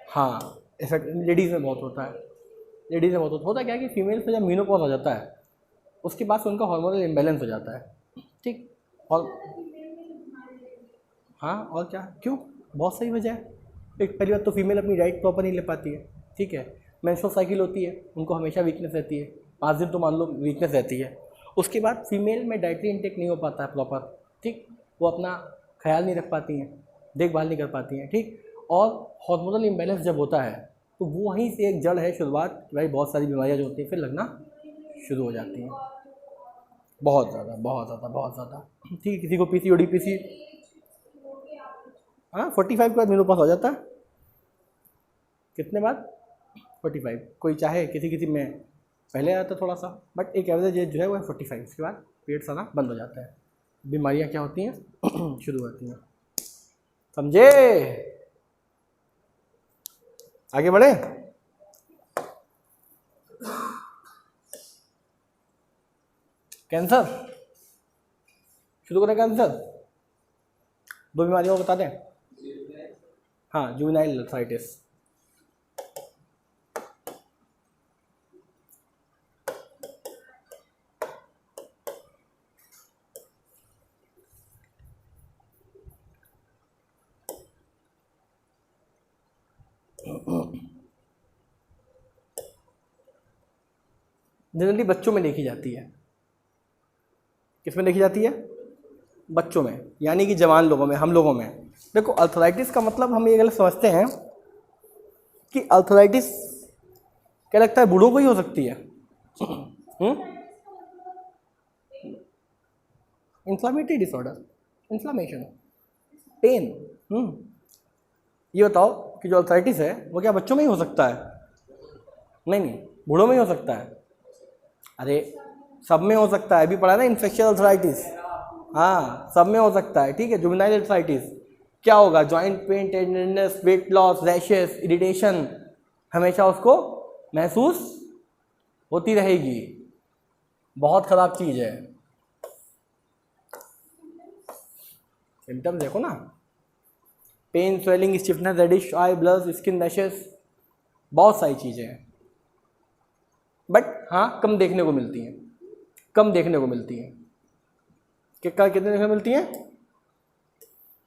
हाँ, इफेक्ट लेडीज़ में बहुत होता है, लेडीज़ में बहुत होता है। क्या है कि फीमेल्स में जब मीनोपॉज आ जाता है उसके बाद से उनका हार्मोनल इम्बैलेंस हो जाता है। ठीक, और हाँ और क्या, क्यों, बहुत सही वजह है। एक पहली बात तो फीमेल अपनी डाइट प्रॉपर नहीं ले पाती है। ठीक है, मेंस्ट्रुअल साइकिल होती है, उनको हमेशा वीकनेस रहती है, 5 दिन तो मान लो वीकनेस रहती है। उसके बाद फीमेल में डाइटरी इंटेक नहीं हो पाता है प्रॉपर। ठीक, वो अपना ख्याल नहीं रख पाती हैं, देखभाल नहीं कर पाती हैं। ठीक, और हार्मोनल इम्बैलेंस जब होता है तो वो वहीं से एक जड़ है शुरुआत, भाई बहुत सारी बीमारियाँ जो होती हैं फिर लगना शुरू हो जाती हैं, बहुत ज़्यादा बहुत ज़्यादा बहुत ज़्यादा। ठीक है, किसी को पीसीओडी पीसी, हाँ 45 के बाद मेनोपॉज हो जाता है। कितने बाद? 45। कोई चाहे किसी किसी में पहले आता थोड़ा सा, बट एक एवरेज एज जो है वो है 45। इसके बाद पीरियड्स आना बंद हो जाता है, बीमारियाँ क्या होती हैं शुरू होती हैं। समझे? आगे बढ़े। कैंसर शुरू करें। कैंसर 2 बीमारियों को बता दें। हाँ, जुवेनाइल आर्थराइटिस, जनरली बच्चों में देखी जाती है। किस में देखी जाती है? बच्चों में, यानी कि जवान लोगों में, हम लोगों में। देखो अर्थराइटिस का मतलब हम ये गलत समझते हैं कि अर्थराइटिस क्या लगता है बूढ़ों को ही हो सकती है। Inflammatory disorder, inflammation, pain. ये बताओ कि जो अर्थराइटिस है वो क्या बच्चों में ही हो सकता है? नहीं नहीं, बूढ़ों में ही हो सकता है। अरे सब में हो सकता है, अभी पढ़ा ना इन्फेक्शियल अर्थराइटिस। हाँ सब में हो सकता है। ठीक है, जुवेनाइल अर्थराइटिस क्या होगा? Joint pain, tenderness, weight loss, rashes, irritation हमेशा उसको महसूस होती रहेगी। बहुत ख़राब चीज़ है। सिम्टम्स देखो ना, पेन, स्वेलिंग, स्टिफनेस, रेडिश आई, ब्लर्स, स्किन रैशेस, बहुत सारी चीज़ें हैं। बट हाँ कम देखने को मिलती हैं, कम देखने को मिलती हैं। कितने देखने को मिलती हैं?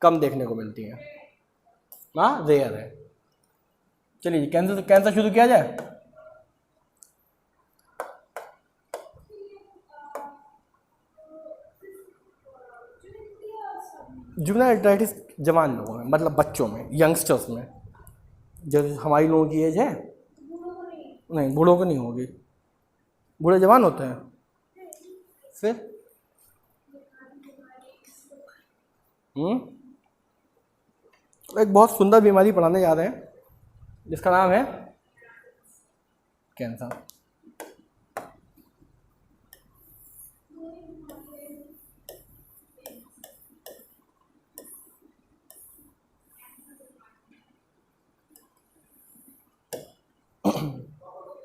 कम देखने को मिलती हैं। हाँ रेयर है। चलिए कैंसर शुरू किया जाए। जुवेनाइल आर्थराइटिस जवान लोगों में, मतलब बच्चों में, यंगस्टर्स में। जब हमारी लोगों की एज है, नहीं बूढ़ों को नहीं होगी, बूढ़े जवान होते हैं। फिर एक बहुत सुंदर बीमारी पढ़ाने जा रहे हैं जिसका नाम है कैंसर।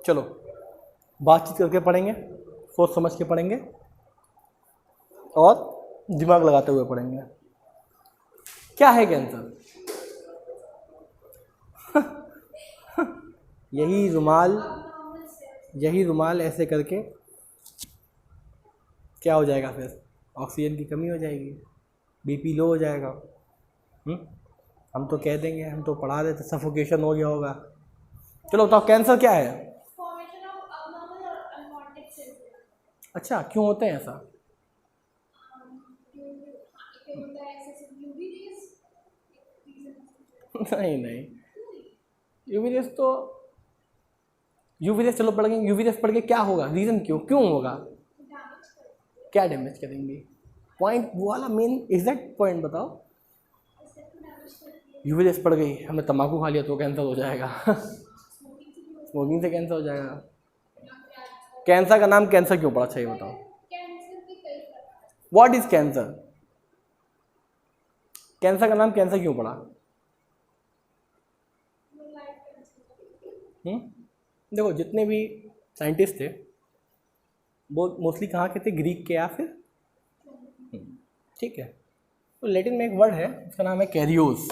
चलो बातचीत करके पढ़ेंगे, सोच समझ के पढ़ेंगे और दिमाग लगाते हुए पढ़ेंगे। क्या है कैंसर? यही रुमाल ऐसे करके क्या हो जाएगा? फिर ऑक्सीजन की कमी हो जाएगी, बीपी लो हो जाएगा। हम तो कह देंगे, हम तो पढ़ा रहे थे, सफोकेशन हो गया होगा। चलो बताओ कैंसर क्या है? अच्छा, क्यों होते हैं ऐसा? नहीं नहीं, यूवी रेस चलो पढ़ेंगे। यूवी रेस पढ़ के क्या होगा? रीज़न क्यों होगा? क्या डैमेज करेंगे? पॉइंट वो वाला मेन एग्जैक्ट पॉइंट बताओ। यूवी रेस पड़ गई, हमने तम्बाकू खा लिया तो कैंसर हो जाएगा। स्मोकिंग से कैंसर हो जाएगा। कैंसर का नाम कैंसर क्यों पड़ा, अच्छा ये बताओ। What is cancer? कैंसर का नाम कैंसर क्यों पड़ा? देखो जितने भी साइंटिस्ट थे वो मोस्टली कहाँ के थे, ग्रीक के या फिर, ठीक है। तो लैटिन में एक वर्ड है उसका नाम है कैरियोस।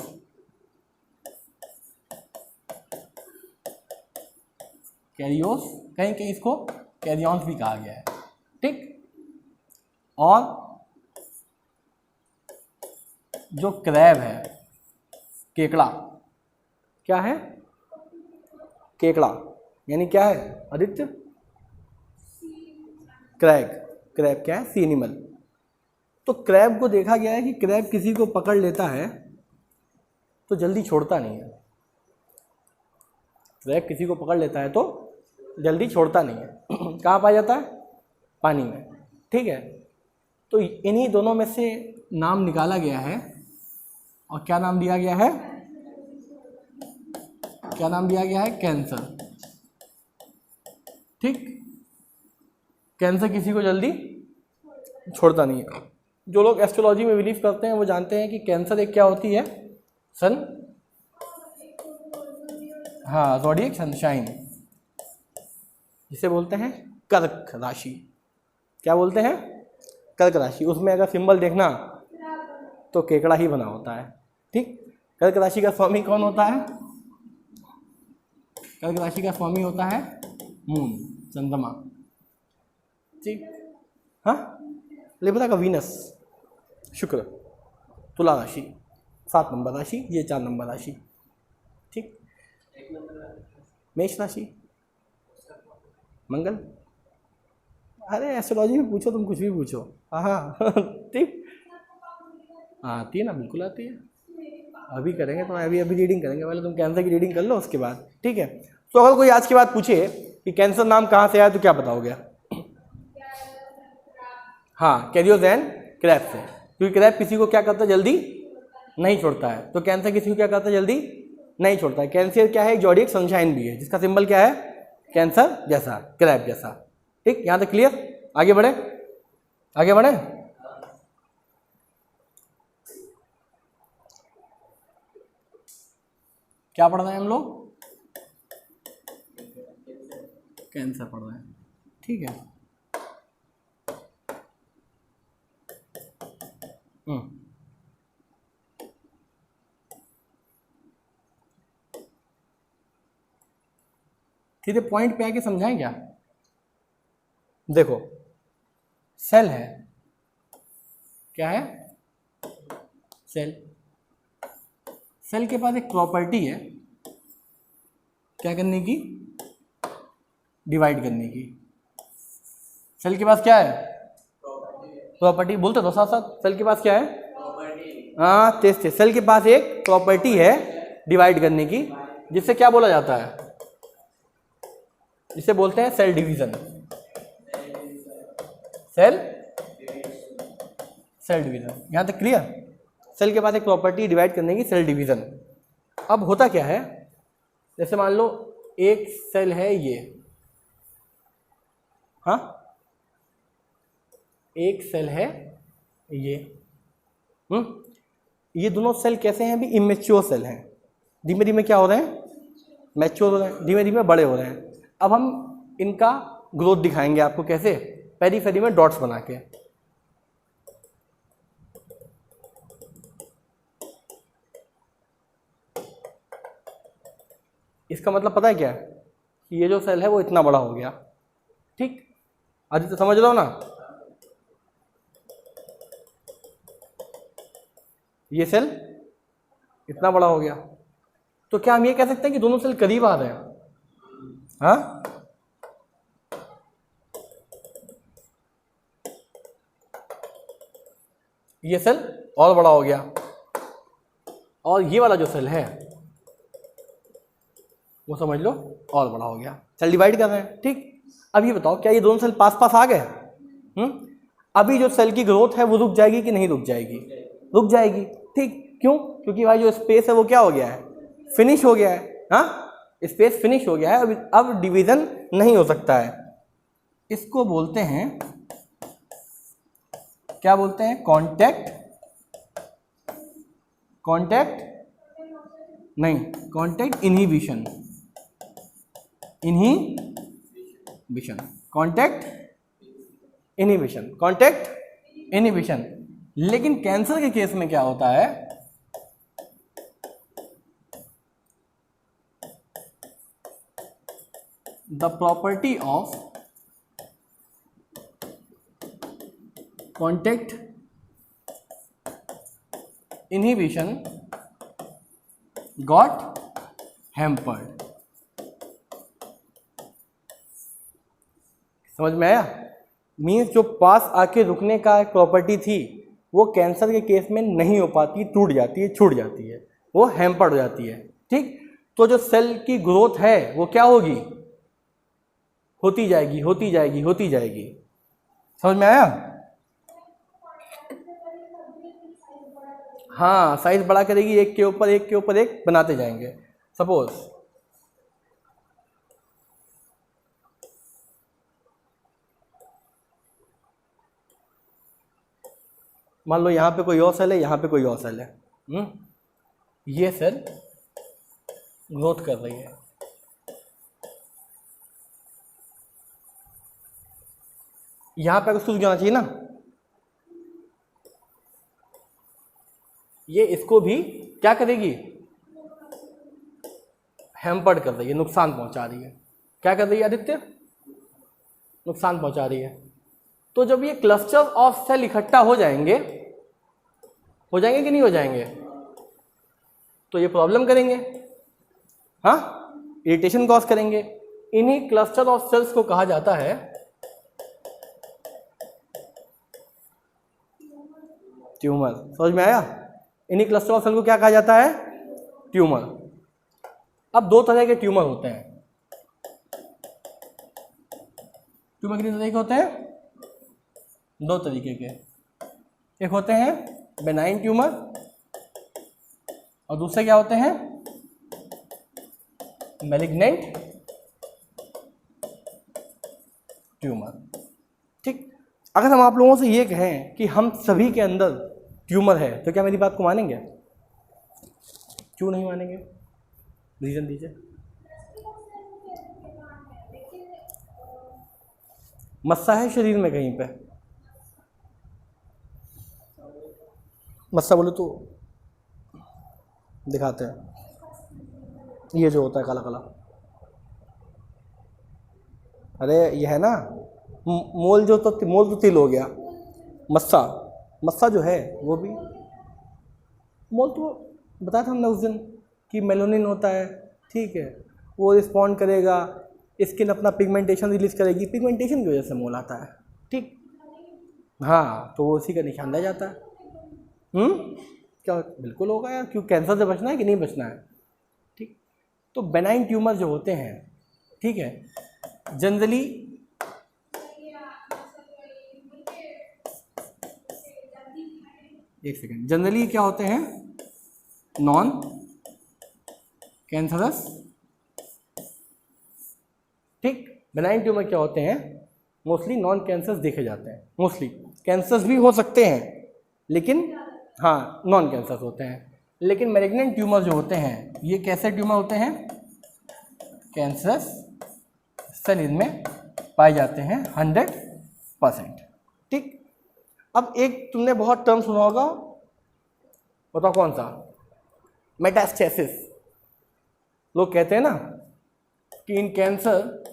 कैरियोस, कहीं कहीं इसको कैरियॉन्स भी कहा गया है, ठीक। और जो क्रैब है, केकड़ा, क्या है? केकड़ा यानी क्या है आदित्य? क्रैब। क्रैब क्या है? सी एनिमल। तो क्रैब को देखा गया है कि क्रैब किसी को पकड़ लेता है तो जल्दी छोड़ता नहीं है। क्रैब किसी को पकड़ लेता है तो जल्दी छोड़ता नहीं है। कहाँ पाया जाता है? पानी में, ठीक है। तो इन्हीं दोनों में से नाम निकाला गया है और क्या नाम दिया गया है? क्या नाम दिया गया है? कैंसर, ठीक। कैंसर किसी को जल्दी छोड़ता नहीं है। जो लोग एस्ट्रोलॉजी में बिलीव करते हैं वो जानते हैं कि कैंसर एक क्या होती है? सन, हाँ, ज़ोडिएक सनशाइन, जिसे बोलते हैं कर्क राशि। क्या बोलते हैं? कर्क राशि। उसमें अगर सिंबल देखना तो केकड़ा ही बना होता है, ठीक। कर्क राशि का स्वामी कौन होता है? कर्क राशि का स्वामी होता है मून, चंद्रमा, ठीक। हाँ, लिब्रा का वीनस, शुक्र। तुला राशि 7 नंबर राशि, ये 4 नंबर राशि, ठीक। मेष राशि मंगल। अरे एस्ट्रोलॉजी में पूछो, तुम कुछ भी पूछो, हाँ ठीक। हाँ आती है ना, बिल्कुल आती है। अभी करेंगे तो अभी रीडिंग करेंगे, पहले तुम कैंसर की रीडिंग कर लो उसके बाद, ठीक है। तो अगर कोई आज की बात पूछे कि कैंसर नाम कहाँ से आया तो क्या बताओगे? हाँ, कैरियोस एंड क्रैब से, क्योंकि क्रैब किसी को क्या करता है? जल्दी नहीं छोड़ता है। तो कैंसर किसी को क्या करता है? जल्दी नहीं छोड़ता है। कैंसर क्या है? ज़ोडिएक सनशाइन भी है, जिसका सिंबल क्या है? कैंसर जैसा, क्रैब जैसा, ठीक। यहाँ तक क्लियर? आगे बढ़े, आगे बढ़े। क्या पढ़ रहे हैं हम लोग? कैंसर पढ़ रहे हैं, ठीक है। सीधे पॉइंट पे आके समझाएं क्या? देखो, सेल है, क्या है? सेल। सेल के पास एक प्रॉपर्टी है, क्या करने की? डिवाइड करने की। सेल के पास क्या है? प्रॉपर्टी। बोलते तो साथ साथ, सेल के पास क्या है? हाँ, तेज। सेल के पास एक प्रॉपर्टी है डिवाइड करने की, जिससे क्या बोला जाता है? जिसे बोलते हैं सेल डिवीजन। सेल डिवीजन, यहां तक क्लियर? सेल के पास एक प्रॉपर्टी डिवाइड करने की, सेल डिवीजन। अब होता क्या है, जैसे मान लो एक सेल है ये, हाँ, एक सेल है ये, ये दोनों सेल कैसे हैं? भी इमेच्योर सेल हैं, धीमे धीमे क्या हो रहे हैं? मैच्योर हो रहे हैं, धीमे धीमे बड़े हो रहे हैं। अब हम इनका ग्रोथ दिखाएंगे आपको, कैसे? पेरीफेरी में डॉट्स बना के। इसका मतलब पता है क्या है? कि ये जो सेल है वो इतना बड़ा हो गया, ठीक। आदित्य समझ लो ना, ये सेल इतना बड़ा हो गया। तो क्या हम ये कह सकते हैं कि दोनों सेल करीब आ रहे हैं? हाँ, ये सेल और बड़ा हो गया, और ये वाला जो सेल है वो समझ लो और बड़ा हो गया। सेल डिवाइड कर रहे हैं, ठीक। अब ये बताओ, क्या ये दोनों सेल पास पास आ गए? अभी जो सेल की ग्रोथ है वो रुक जाएगी कि नहीं रुक जाएगी? रुक जाएगी, ठीक। क्यों? क्योंकि भाई जो स्पेस है वो क्या हो गया है, फिनिश हो गया है। हाँ, स्पेस फिनिश हो गया है, अब डिवीजन नहीं हो सकता है। इसको बोलते हैं, क्या बोलते हैं, कांटेक्ट नहीं, कांटेक्ट इनहिबिशन, कांटेक्ट इनहिबिशन। लेकिन कैंसर के केस में क्या होता है, the property of contact inhibition got hampered. समझ में आया? मीन्स जो पास आके रुकने का एक प्रॉपर्टी थी वो कैंसर के केस में नहीं हो पाती, टूट जाती है, छूट जाती है, वो हैम्पर्ड हो जाती है। ठीक, तो जो सेल की ग्रोथ है वो क्या होगी, होती जाएगी। समझ में आया? हाँ, साइज बड़ा करेगी, एक के ऊपर एक बनाते जाएंगे। सपोज मान लो यहाँ पे कोई और सेल है, यहाँ पे कोई और सेल है। ये सेल ग्रोथ कर रही है, यहाँ पे सूख जाना चाहिए ना, ये इसको भी क्या करेगी, हैम्पर्ड कर रही है, नुकसान पहुंचा रही है। क्या कर रही है आदित्य, नुकसान पहुंचा रही है। तो जब ये क्लस्टर ऑफ सेल इकट्ठा हो जाएंगे कि नहीं हो जाएंगे, तो ये प्रॉब्लम करेंगे, हाँ, इरिटेशन कॉज करेंगे। इन्हीं क्लस्टर ऑफ सेल्स को कहा जाता है ट्यूमर। समझ में आया? इन्हीं क्लस्टर ऑफ सेल को क्या कहा जाता है, ट्यूमर। अब दो तरह के ट्यूमर होते हैं। ट्यूमर कितने तरह के होते हैं, दो तरीके के। एक होते हैं बेनाइन ट्यूमर और दूसरे क्या होते हैं, मैलिग्नेंट ट्यूमर। ठीक, अगर हम आप लोगों से ये कहें कि हम सभी के अंदर ट्यूमर है तो क्या मेरी बात को मानेंगे? क्यों नहीं मानेंगे, रीजन दीजिए। मस्सा है शरीर में कहीं पे, मस्सा बोले तो दिखाते हैं, ये जो होता है काला काला, अरे ये है ना मोल, जो तो मोल तो तिल हो गया, मस्सा जो है वो भी मोल, तो बताया था हमने उस दिन कि मेलानिन होता है, ठीक है, वो रिस्पॉन्ड करेगा, स्किन अपना पिगमेंटेशन रिलीज करेगी, पिगमेंटेशन की वजह से मोल आता है। ठीक, हाँ, तो वो उसी का निशान रह जाता है। क्या बिल्कुल होगा यार, क्यों, कैंसर से बचना है कि नहीं बचना है। ठीक, तो बेनाइन ट्यूमर जो होते हैं, ठीक है, जनरली एक सेकेंड, जनरली क्या होते हैं, नॉन कैंसरस। ठीक, बेनाइन ट्यूमर क्या होते हैं, मोस्टली नॉन कैंसरस देखे जाते हैं। मोस्टली कैंसर्स भी हो सकते हैं लेकिन हाँ नॉन कैंसरस होते हैं। लेकिन मैलिग्नेंट ट्यूमर जो होते हैं ये कैसे ट्यूमर होते हैं, कैंसरस सेल इनमें पाए जाते हैं 100%। ठीक, अब एक तुमने बहुत टर्म सुना होगा, बताओ कौन सा, मेटास्टेसिस। लोग कहते हैं ना कि इन cancer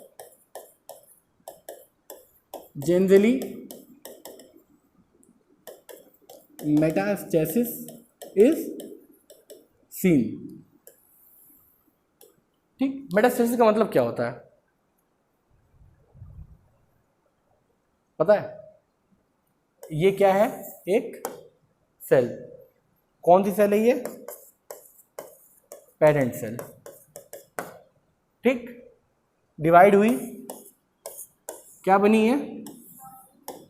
generally metastasis is seen. ठीक, मेटास्टेसिस का मतलब क्या होता है पता है? ये क्या है, एक सेल, कौन सी सेल है ये, पेरेंट सेल। ठीक, डिवाइड हुई, क्या बनी है,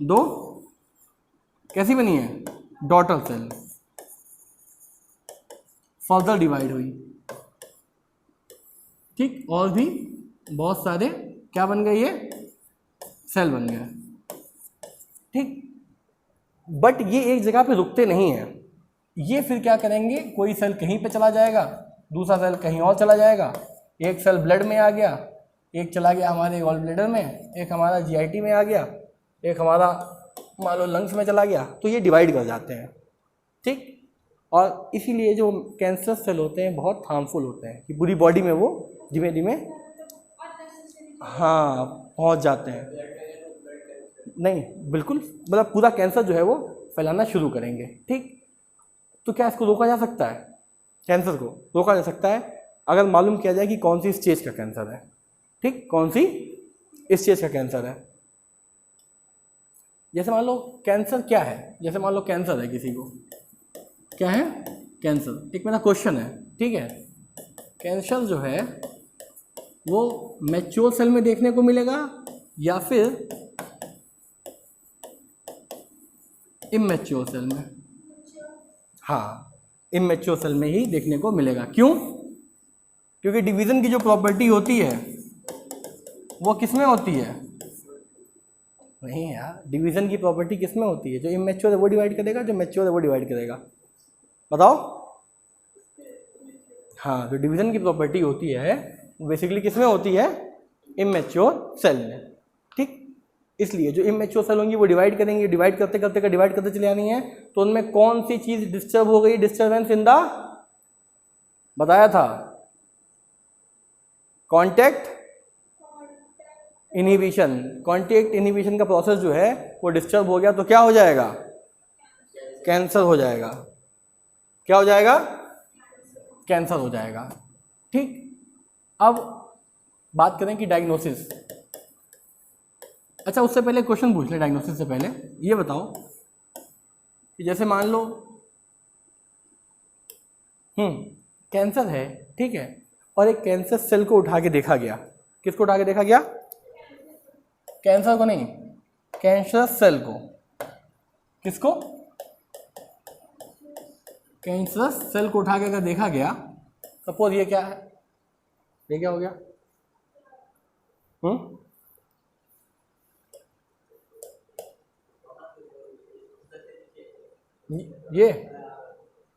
दो, कैसी बनी है, डॉटर सेल। फर्दर डिवाइड हुई, ठीक, और भी बहुत सारे क्या बन गए, ये सेल बन गए, ठीक। बट ये एक जगह पे रुकते नहीं हैं, ये फिर क्या करेंगे, कोई सेल कहीं पे चला जाएगा, दूसरा सेल कहीं और चला जाएगा, एक सेल ब्लड में आ गया, एक चला गया हमारे गॉल ब्लैडर में, एक हमारा जीआईटी में आ गया, एक हमारा मान लो लंग्स में चला गया, तो ये डिवाइड कर जाते हैं, ठीक। और इसीलिए जो कैंसर सेल होते हैं बहुत हार्मफुल होते हैं कि पूरी बॉडी में वो धीमे धीमे हाँ पहुंच जाते हैं, नहीं बिल्कुल, मतलब पूरा कैंसर जो है वो फैलाना शुरू करेंगे, ठीक। तो क्या इसको रोका जा सकता है, कैंसर को रोका जा सकता है अगर मालूम किया जाए कि कौन सी स्टेज का कैंसर है, ठीक, कौन सी स्टेज का कैंसर है। जैसे मान लो कैंसर क्या है, जैसे मान लो कैंसर है किसी को, क्या है कैंसर, एक मेरा क्वेश्चन है, ठीक है, कैंसर जो है वो मैच्योर सेल में देखने को मिलेगा या फिर इमैच्योर सेल में, हाँ इमैच्योर सेल में ही देखने को मिलेगा, क्यों, क्योंकि डिवीज़न की जो प्रॉपर्टी होती है वो किस में होती है, नहीं यार, डिवीज़न की प्रॉपर्टी किस में होती है, जो इमैच्योर है वो डिवाइड करेगा, जो मैच्योर है वो डिवाइड करेगा, बताओ, हाँ, जो डिवीज़न की प्रॉपर्टी होती है वो बेसिकली किस में होती है, इमैच्योर सेल में, ठीक। इसलिए जो इमैच्योर सेल होंगी वो डिवाइड करेंगे, डिवाइड करते करते डिवाइड करते चले आनी है, तो उनमें कौन सी चीज़ डिस्टर्ब हो गई, डिस्टर्बेंस इन द, बताया था, कॉन्टैक्ट इनहिबिशन, कॉन्टैक्ट इनहिबिशन का प्रोसेस जो है वो डिस्टर्ब हो गया तो क्या हो जाएगा, कैंसर हो जाएगा, क्या हो जाएगा, कैंसर हो जाएगा, ठीक। अब बात करें कि डायग्नोसिस, अच्छा उससे पहले क्वेश्चन पूछ लें, डायग्नोसिस से पहले ये बताओ कि जैसे मान लो कैंसर है, ठीक है, और एक कैंसर सेल को उठा के देखा गया, किसको उठा के देखा गया, कैंसर को नहीं, कैंसर सेल को, किसको, कैंसर सेल को उठा के अगर देखा गया, सपोज ये क्या है, ये क्या हो गया,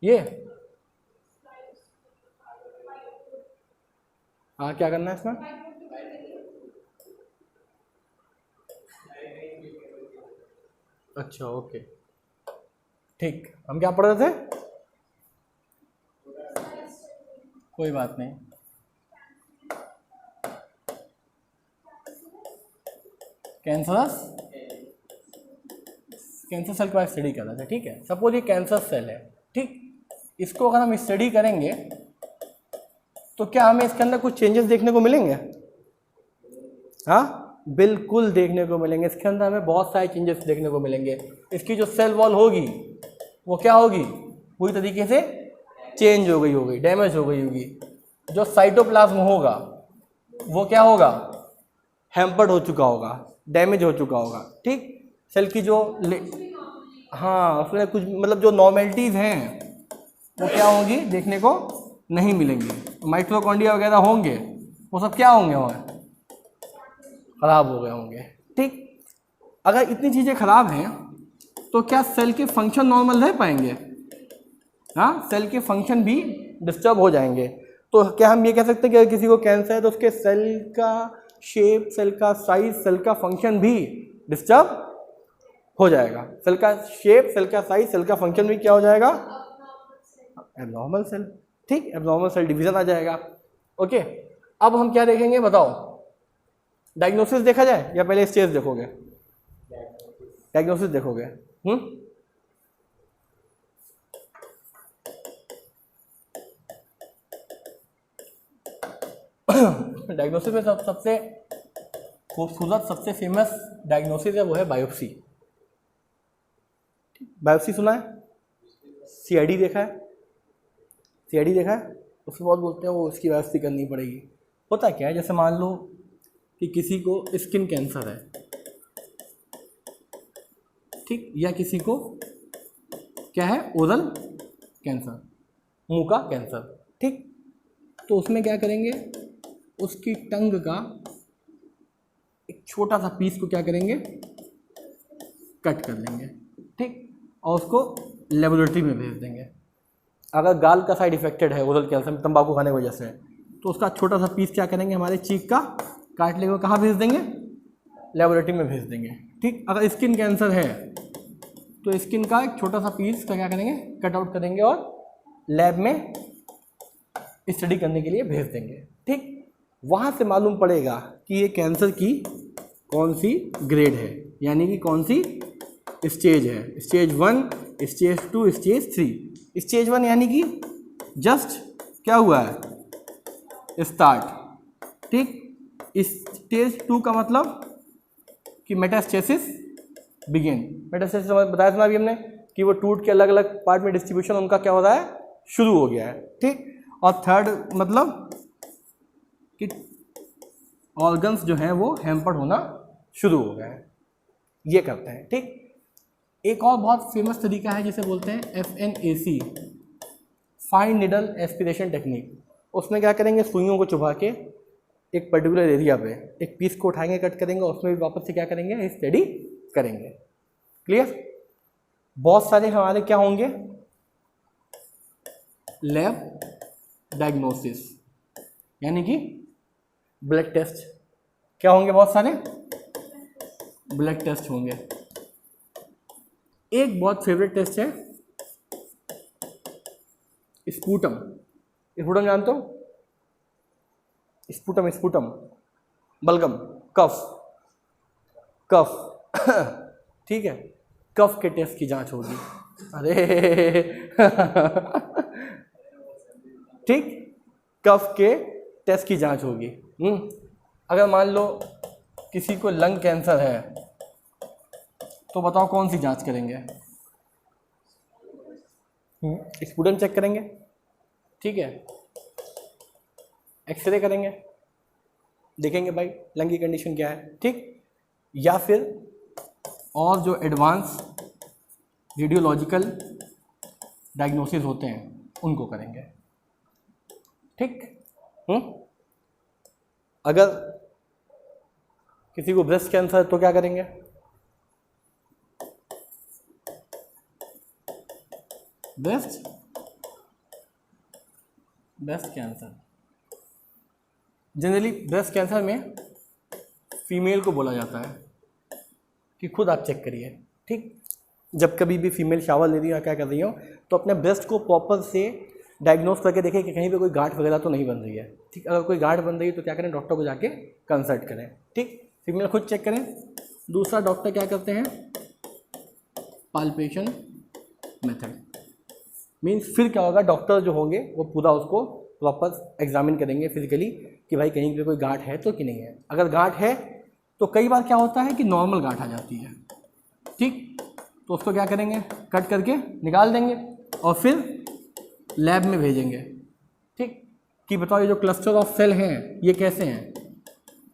ये हाँ, क्या करना है इसमें, अच्छा ओके, ठीक, हम क्या पढ़ रहे थे, कोई बात नहीं, कैंसर सेल के बारे में स्टडी कर रहे थे, ठीक है। सपोज ये कैंसर सेल है, ठीक, इसको अगर हम स्टडी करेंगे तो क्या हमें इसके अंदर कुछ चेंजेस देखने को मिलेंगे, हाँ बिल्कुल देखने को मिलेंगे, इसके अंदर हमें बहुत सारे चेंजेस देखने को मिलेंगे। इसकी जो सेल वॉल होगी वो क्या होगी, पूरी तरीके से चेंज हो गई होगी, डैमेज हो गई होगी। जो साइटोप्लाज्म होगा वो क्या होगा, हैम्पर्ड हो चुका होगा, डैमेज हो चुका होगा, ठीक। सेल की जो हाँ उसमें कुछ मतलब जो नॉर्मेलिटीज़ हैं वो क्या होंगी, देखने को नहीं मिलेंगी। माइटोकॉन्ड्रिया वगैरह होंगे वो सब क्या होंगे, वहाँ खराब हो गए होंगे, ठीक। अगर इतनी चीज़ें खराब हैं तो क्या सेल के फंक्शन नॉर्मल रह पाएंगे, हाँ सेल के फंक्शन भी डिस्टर्ब हो जाएंगे। तो क्या हम ये कह सकते हैं कि अगर किसी को कैंसर है तो उसके सेल का शेप, सेल का साइज, सेल का फंक्शन भी डिस्टर्ब हो जाएगा, सेल का शेप, सेल का साइज, सेल का फंक्शन भी क्या हो जाएगा, एब्नॉर्मल सेल, ठीक, एब्नॉर्मल सेल डिवीजन आ जाएगा, ओके। अब हम क्या देखेंगे बताओ, डायग्नोसिस देखा जाए या पहले स्टेज देखोगे, डायग्नोसिस देखोगे, डायग्नोसिस में सबसे खूबसूरत, सबसे फेमस डायग्नोसिस है वो है बायोप्सी। बायोप्सी सुना है, सीआईडी देखा है, सीआईडी देखा है, उसमें बहुत बोलते हैं वो उसकी बायोप्सी करनी पड़ेगी। होता क्या है, जैसे मान लो कि किसी को स्किन कैंसर है, ठीक, या किसी को क्या है, ओरल कैंसर, मुंह का कैंसर, ठीक। तो उसमें क्या करेंगे, उसकी टंग का एक छोटा सा पीस को क्या करेंगे, कट कर लेंगे, ठीक, और उसको लेबोरेटरी में भेज देंगे। अगर गाल का साइड इफेक्टेड है ओरल कैंसर में तंबाकू खाने की वजह से, तो उसका छोटा सा पीस क्या करेंगे, हमारे चीक का काट लेंगे, कहाँ भेज देंगे, लेबोरेटरी में भेज देंगे, ठीक। अगर स्किन कैंसर है तो स्किन का एक छोटा सा पीस का क्या करेंगे, कट आउट करेंगे और लैब में स्टडी करने के लिए भेज देंगे, ठीक। वहाँ से मालूम पड़ेगा कि ये कैंसर की कौन सी ग्रेड है, यानी कि कौन सी स्टेज है, स्टेज 1, स्टेज 2, स्टेज 3। स्टेज 1 यानी कि जस्ट क्या हुआ है, स्टार्ट, ठीक। स्टेज 2 का मतलब कि मेटास्टेसिस बिगिन। मेटास्टेसिस बताया था ना अभी हमने कि वो टूट के अलग अलग पार्ट में डिस्ट्रीब्यूशन उनका क्या हो रहा है, शुरू हो गया है, ठीक। और थर्ड मतलब कि ऑर्गन्स जो हैं वो हैम्पर्ड होना शुरू हो गए हैं, ये करते हैं, ठीक। एक और बहुत फेमस तरीका है जिसे बोलते हैं FNAC, fine needle aspiration technique. उसमें क्या करेंगे, सुइयों को चुभा के एक पर्टिकुलर एरिया पे एक पीस को उठाएंगे, कट करेंगे, और उसमें भी वापस से क्या करेंगे, स्टडी करेंगे। क्लियर। बहुत सारे हमारे क्या होंगे, लैब डायग्नोसिस, यानी कि ब्लड टेस्ट, क्या होंगे, बहुत सारे ब्लड टेस्ट होंगे। एक बहुत फेवरेट टेस्ट है स्पूटम। स्पूटम जानते हो, स्पूटम, स्पूटम, बलगम, कफ, कफ ठीक है, कफ के टेस्ट की जांच होगी। अरे ठीक, कफ के टेस्ट की जांच होगी। अगर मान लो किसी को लंग कैंसर है तो बताओ कौन सी जांच करेंगे, स्पूटम चेक करेंगे, ठीक है, एक्सरे करेंगे, देखेंगे भाई लंग की कंडीशन क्या है, ठीक। या फिर और जो एडवांस रेडियोलॉजिकल डायग्नोसिस होते हैं उनको करेंगे, ठीक। अगर किसी को ब्रेस्ट कैंसर है तो क्या करेंगे, breast cancer. Generally breast cancer में फीमेल को बोला जाता है कि खुद आप चेक करिए, ठीक। जब कभी भी फीमेल शावर ले रही हो या क्या कर रही हो तो अपने ब्रेस्ट को प्रॉपर से डायग्नोस करके देखें कि कहीं पे कोई गांठ वगैरह तो नहीं बन रही है, ठीक। अगर कोई गांठ बन रही है तो क्या करें, डॉक्टर को जाके कंसल्ट करें, ठीक। फीमेल खुद चेक करें। दूसरा डॉक्टर क्या करते हैं, पाल्पेशन मेथड, मीन्स फिर क्या होगा, डॉक्टर जो होंगे वो पूरा उसको प्रॉपर एग्जामिन करेंगे फिजिकली कि भाई कहीं पे कोई गांठ है तो कि नहीं है। अगर गांठ है तो कई बार क्या होता है कि नॉर्मल गांठ आ जाती है, ठीक, तो उसको क्या करेंगे, कट करके निकाल देंगे और फिर लैब में भेजेंगे, ठीक, कि बताओ ये जो क्लस्टर ऑफ सेल हैं ये कैसे हैं,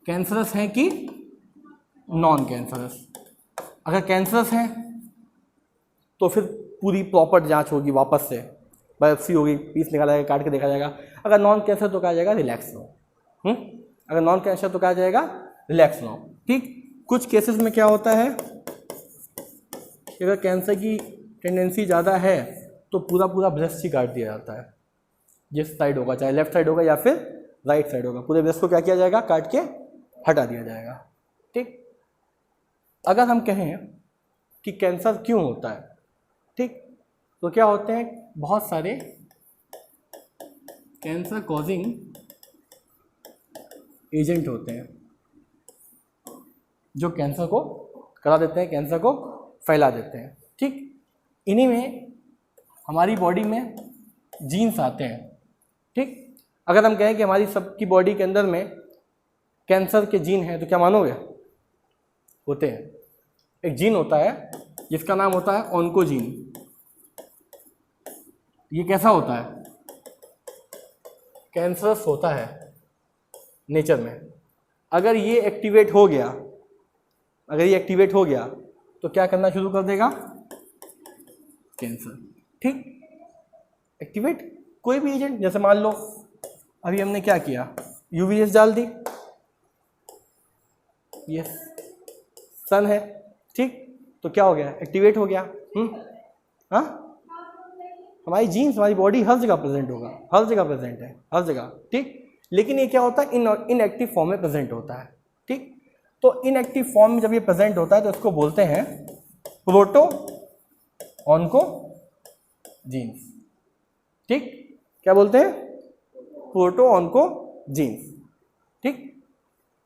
कैंसरस हैं कि नॉन कैंसरस। अगर कैंसरस हैं तो फिर पूरी प्रॉपर जांच होगी, वापस से बायोप्सी होगी, पीस निकाला जाएगा, काट के देखा जाएगा। अगर नॉन कैंसर तो कहा जाएगा रिलैक्स लो, अगर नॉन कैंसर तो कहा जाएगा रिलैक्स लो, ठीक। कुछ केसेस में क्या होता है, अगर कैंसर की टेंडेंसी ज़्यादा है तो पूरा पूरा ब्रेस्ट ही काट दिया जाता है, जिस साइड होगा, चाहे लेफ्ट साइड होगा या फिर राइट साइड होगा, पूरे ब्रेस्ट को क्या किया जाएगा, काट के हटा दिया जाएगा, ठीक। अगर हम कहें कि कैंसर क्यों होता है, ठीक, तो क्या होते हैं, बहुत सारे कैंसर कॉजिंग एजेंट होते हैं जो कैंसर को करा देते हैं, कैंसर को फैला देते हैं, ठीक। इन्हीं में हमारी बॉडी में जीन्स आते हैं, ठीक। अगर हम कहें कि हमारी सबकी बॉडी के अंदर में कैंसर के जीन हैं तो क्या मानोगे, होते हैं। एक जीन होता है जिसका नाम होता है ऑन्कोजीन। ये कैसा होता है, कैंसरस होता है नेचर में। अगर ये एक्टिवेट हो गया, तो क्या करना शुरू कर देगा, कैंसर, ठीक। एक्टिवेट कोई भी एजेंट, जैसे मान लो अभी हमने क्या किया, यूवीएस डाल दी, ये सन है, ठीक, तो क्या हो गया, एक्टिवेट हो गया। हाँ, हमारी जीन्स, हमारी बॉडी हर जगह प्रेजेंट होगा, हर जगह प्रेजेंट है, हर जगह, ठीक। लेकिन ये क्या होता है, इनएक्टिव फॉर्म में प्रेजेंट होता है, ठीक। तो इनएक्टिव फॉर्म में जब ये प्रेजेंट होता है तो इसको बोलते हैं प्रोटो ऑन्को जीन्स, ठीक। क्या बोलते हैं, प्रोटो ऑन्को जीन्स, ठीक।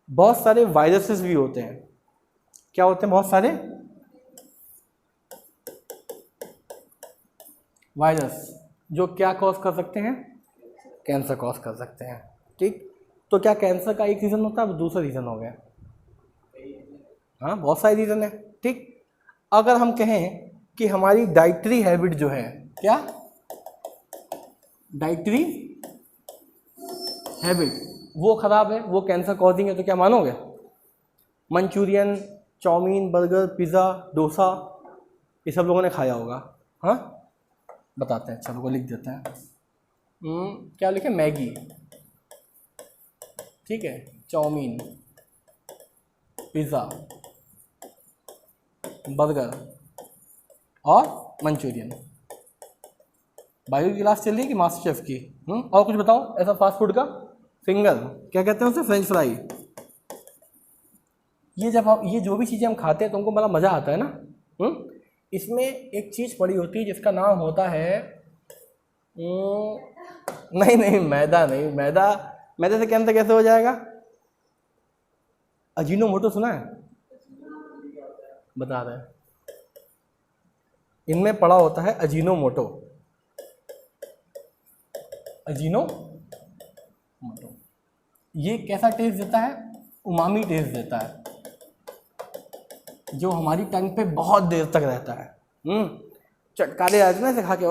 बहुत सारे वायरसेस भी होते हैं, क्या होते हैं, बहुत सारे वायरस जो क्या कॉज कर सकते हैं, कैंसर कॉज कर सकते हैं, ठीक। तो क्या कैंसर का एक रीज़न होता है, दूसरा रीज़न हो गया, हाँ बहुत सारे रीज़न है, ठीक। अगर हम कहें कि हमारी डाइटरी हैबिट जो है, क्या डाइटरी हैबिट वो ख़राब है, वो कैंसर कॉजिंग है, तो क्या मानोगे, manchurian, chowmein, burger, pizza, dosa, ये सब लोगों ने खाया होगा, हाँ बताते हैं, सबको लिख देते हैं। क्या लिखे, मैगी, ठीक है, चाउमीन, पिज़्ज़ा, बर्गर और मंचूरियन। बायो की क्लास चल रही है कि मास्टर शेफ की? और कुछ बताओ ऐसा फास्ट फूड का, फिंगर, क्या कहते हैं उसे, फ्रेंच फ्राई। ये जब हम ये जो भी चीज़ें हम खाते हैं तो हमको बड़ा मज़ा आता है ना। इसमें एक चीज़ पड़ी होती है जिसका नाम होता है नहीं मैदा नहीं, मैदे से कैंसर कैसे हो जाएगा? अजीनोमोटो सुना है? बता रहे हैं, इनमें पड़ा होता है अजीनोमोटो। ये कैसा टेस्ट देता है? उमामी टेस्ट देता है, जो हमारी टंग पे बहुत देर तक रहता है। चटकारे आते ना, से खा के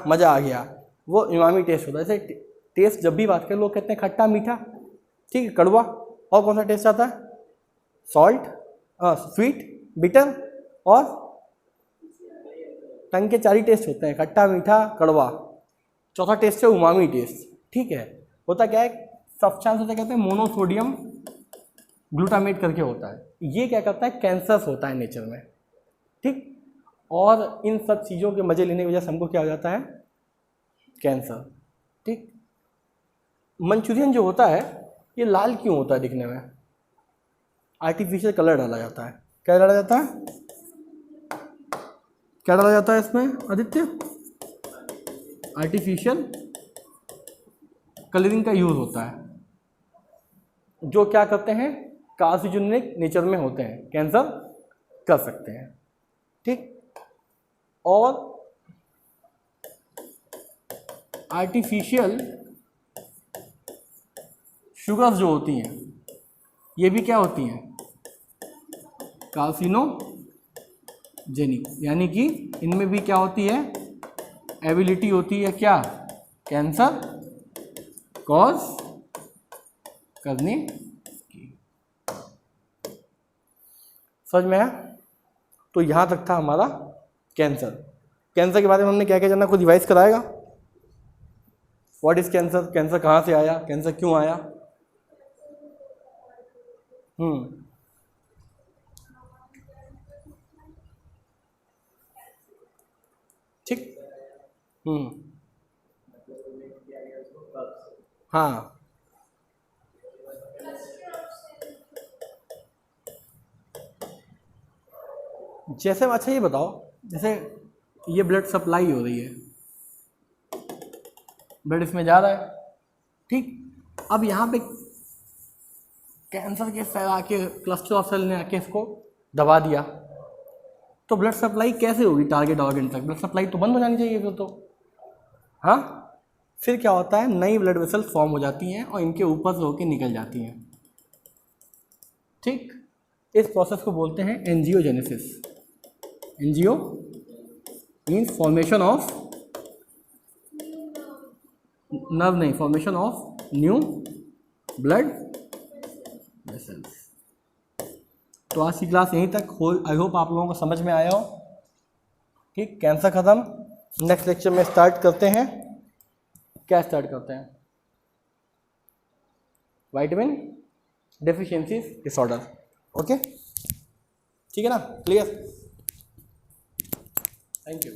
मज़ा आ गया, वो उमामी टेस्ट होता है। जैसे टेस्ट जब भी बात करें लोग कहते हैं खट्टा मीठा, ठीक है, कड़वा, और कौन सा टेस्ट आता है? सॉल्ट, स्वीट, बिटर, और टंग के 4 ही टेस्ट होते हैं, खट्टा मीठा कड़वा। चौथा टेस्ट है उमामी टेस्ट, ठीक है। होता क्या है, सब्सटेंस होता है, कहते हैं मोनोसोडियम ग्लूटामेट करके होता है। ये क्या करता है, कैंसर्स होता है नेचर में, ठीक। और इन सब चीज़ों के मज़े लेने की वजह से हमको क्या हो जाता है, कैंसर, ठीक। मंचूरियन जो होता है ये लाल क्यों होता है दिखने में? आर्टिफिशियल कलर डाला जाता है। क्या डाला जाता है? क्या डाला जाता है इसमें आदित्य? आर्टिफिशियल कलरिंग का यूज़ होता है, जो क्या करते हैं, कार्सिनोजेनिक नेचर में होते हैं, कैंसर कर सकते हैं, ठीक। और आर्टिफिशियल शुगर्स जो होती हैं, ये भी क्या होती हैं, कार्सिनोजेनिक, यानी कि इनमें भी क्या होती है, एबिलिटी होती है क्या, कैंसर कॉज करने की। समझ में आया? तो यहाँ तक था हमारा कैंसर। कैंसर के बारे में हमने क्या क्या जाना, कुछ रिवाइज कराएगा? व्हाट इज कैंसर, कैंसर कहाँ से आया, कैंसर क्यों आया? ठीक। हाँ, जैसे अच्छा ये बताओ, जैसे ये ब्लड सप्लाई हो रही है, ब्लड इसमें जा रहा है, ठीक। अब यहाँ पे कैंसर के सेल आके, क्लस्टर ऑफ सेल ने आके इसको दबा दिया, तो ब्लड सप्लाई कैसे होगी टारगेट ऑर्गन तक? ब्लड सप्लाई तो बंद हो जानी चाहिए फिर तो, हाँ। फिर क्या होता है, नई ब्लड वेसल्स फॉर्म हो जाती हैं और इनके ऊपर से होकर निकल जाती हैं, ठीक। इस प्रोसेस को बोलते हैं angiogenesis. Angio means formation of nerve, नहीं, formation of new blood vessels. तो आज की क्लास यहीं तक हो, आई होप आप लोगों को समझ में आया हो, ठीक। कैंसर खत्म, नेक्स्ट लेक्चर में स्टार्ट करते हैं क्या स्टार्ट करते हैं? Vitamin deficiency disorder. ओके, ठीक है ना, क्लियर? Thank you.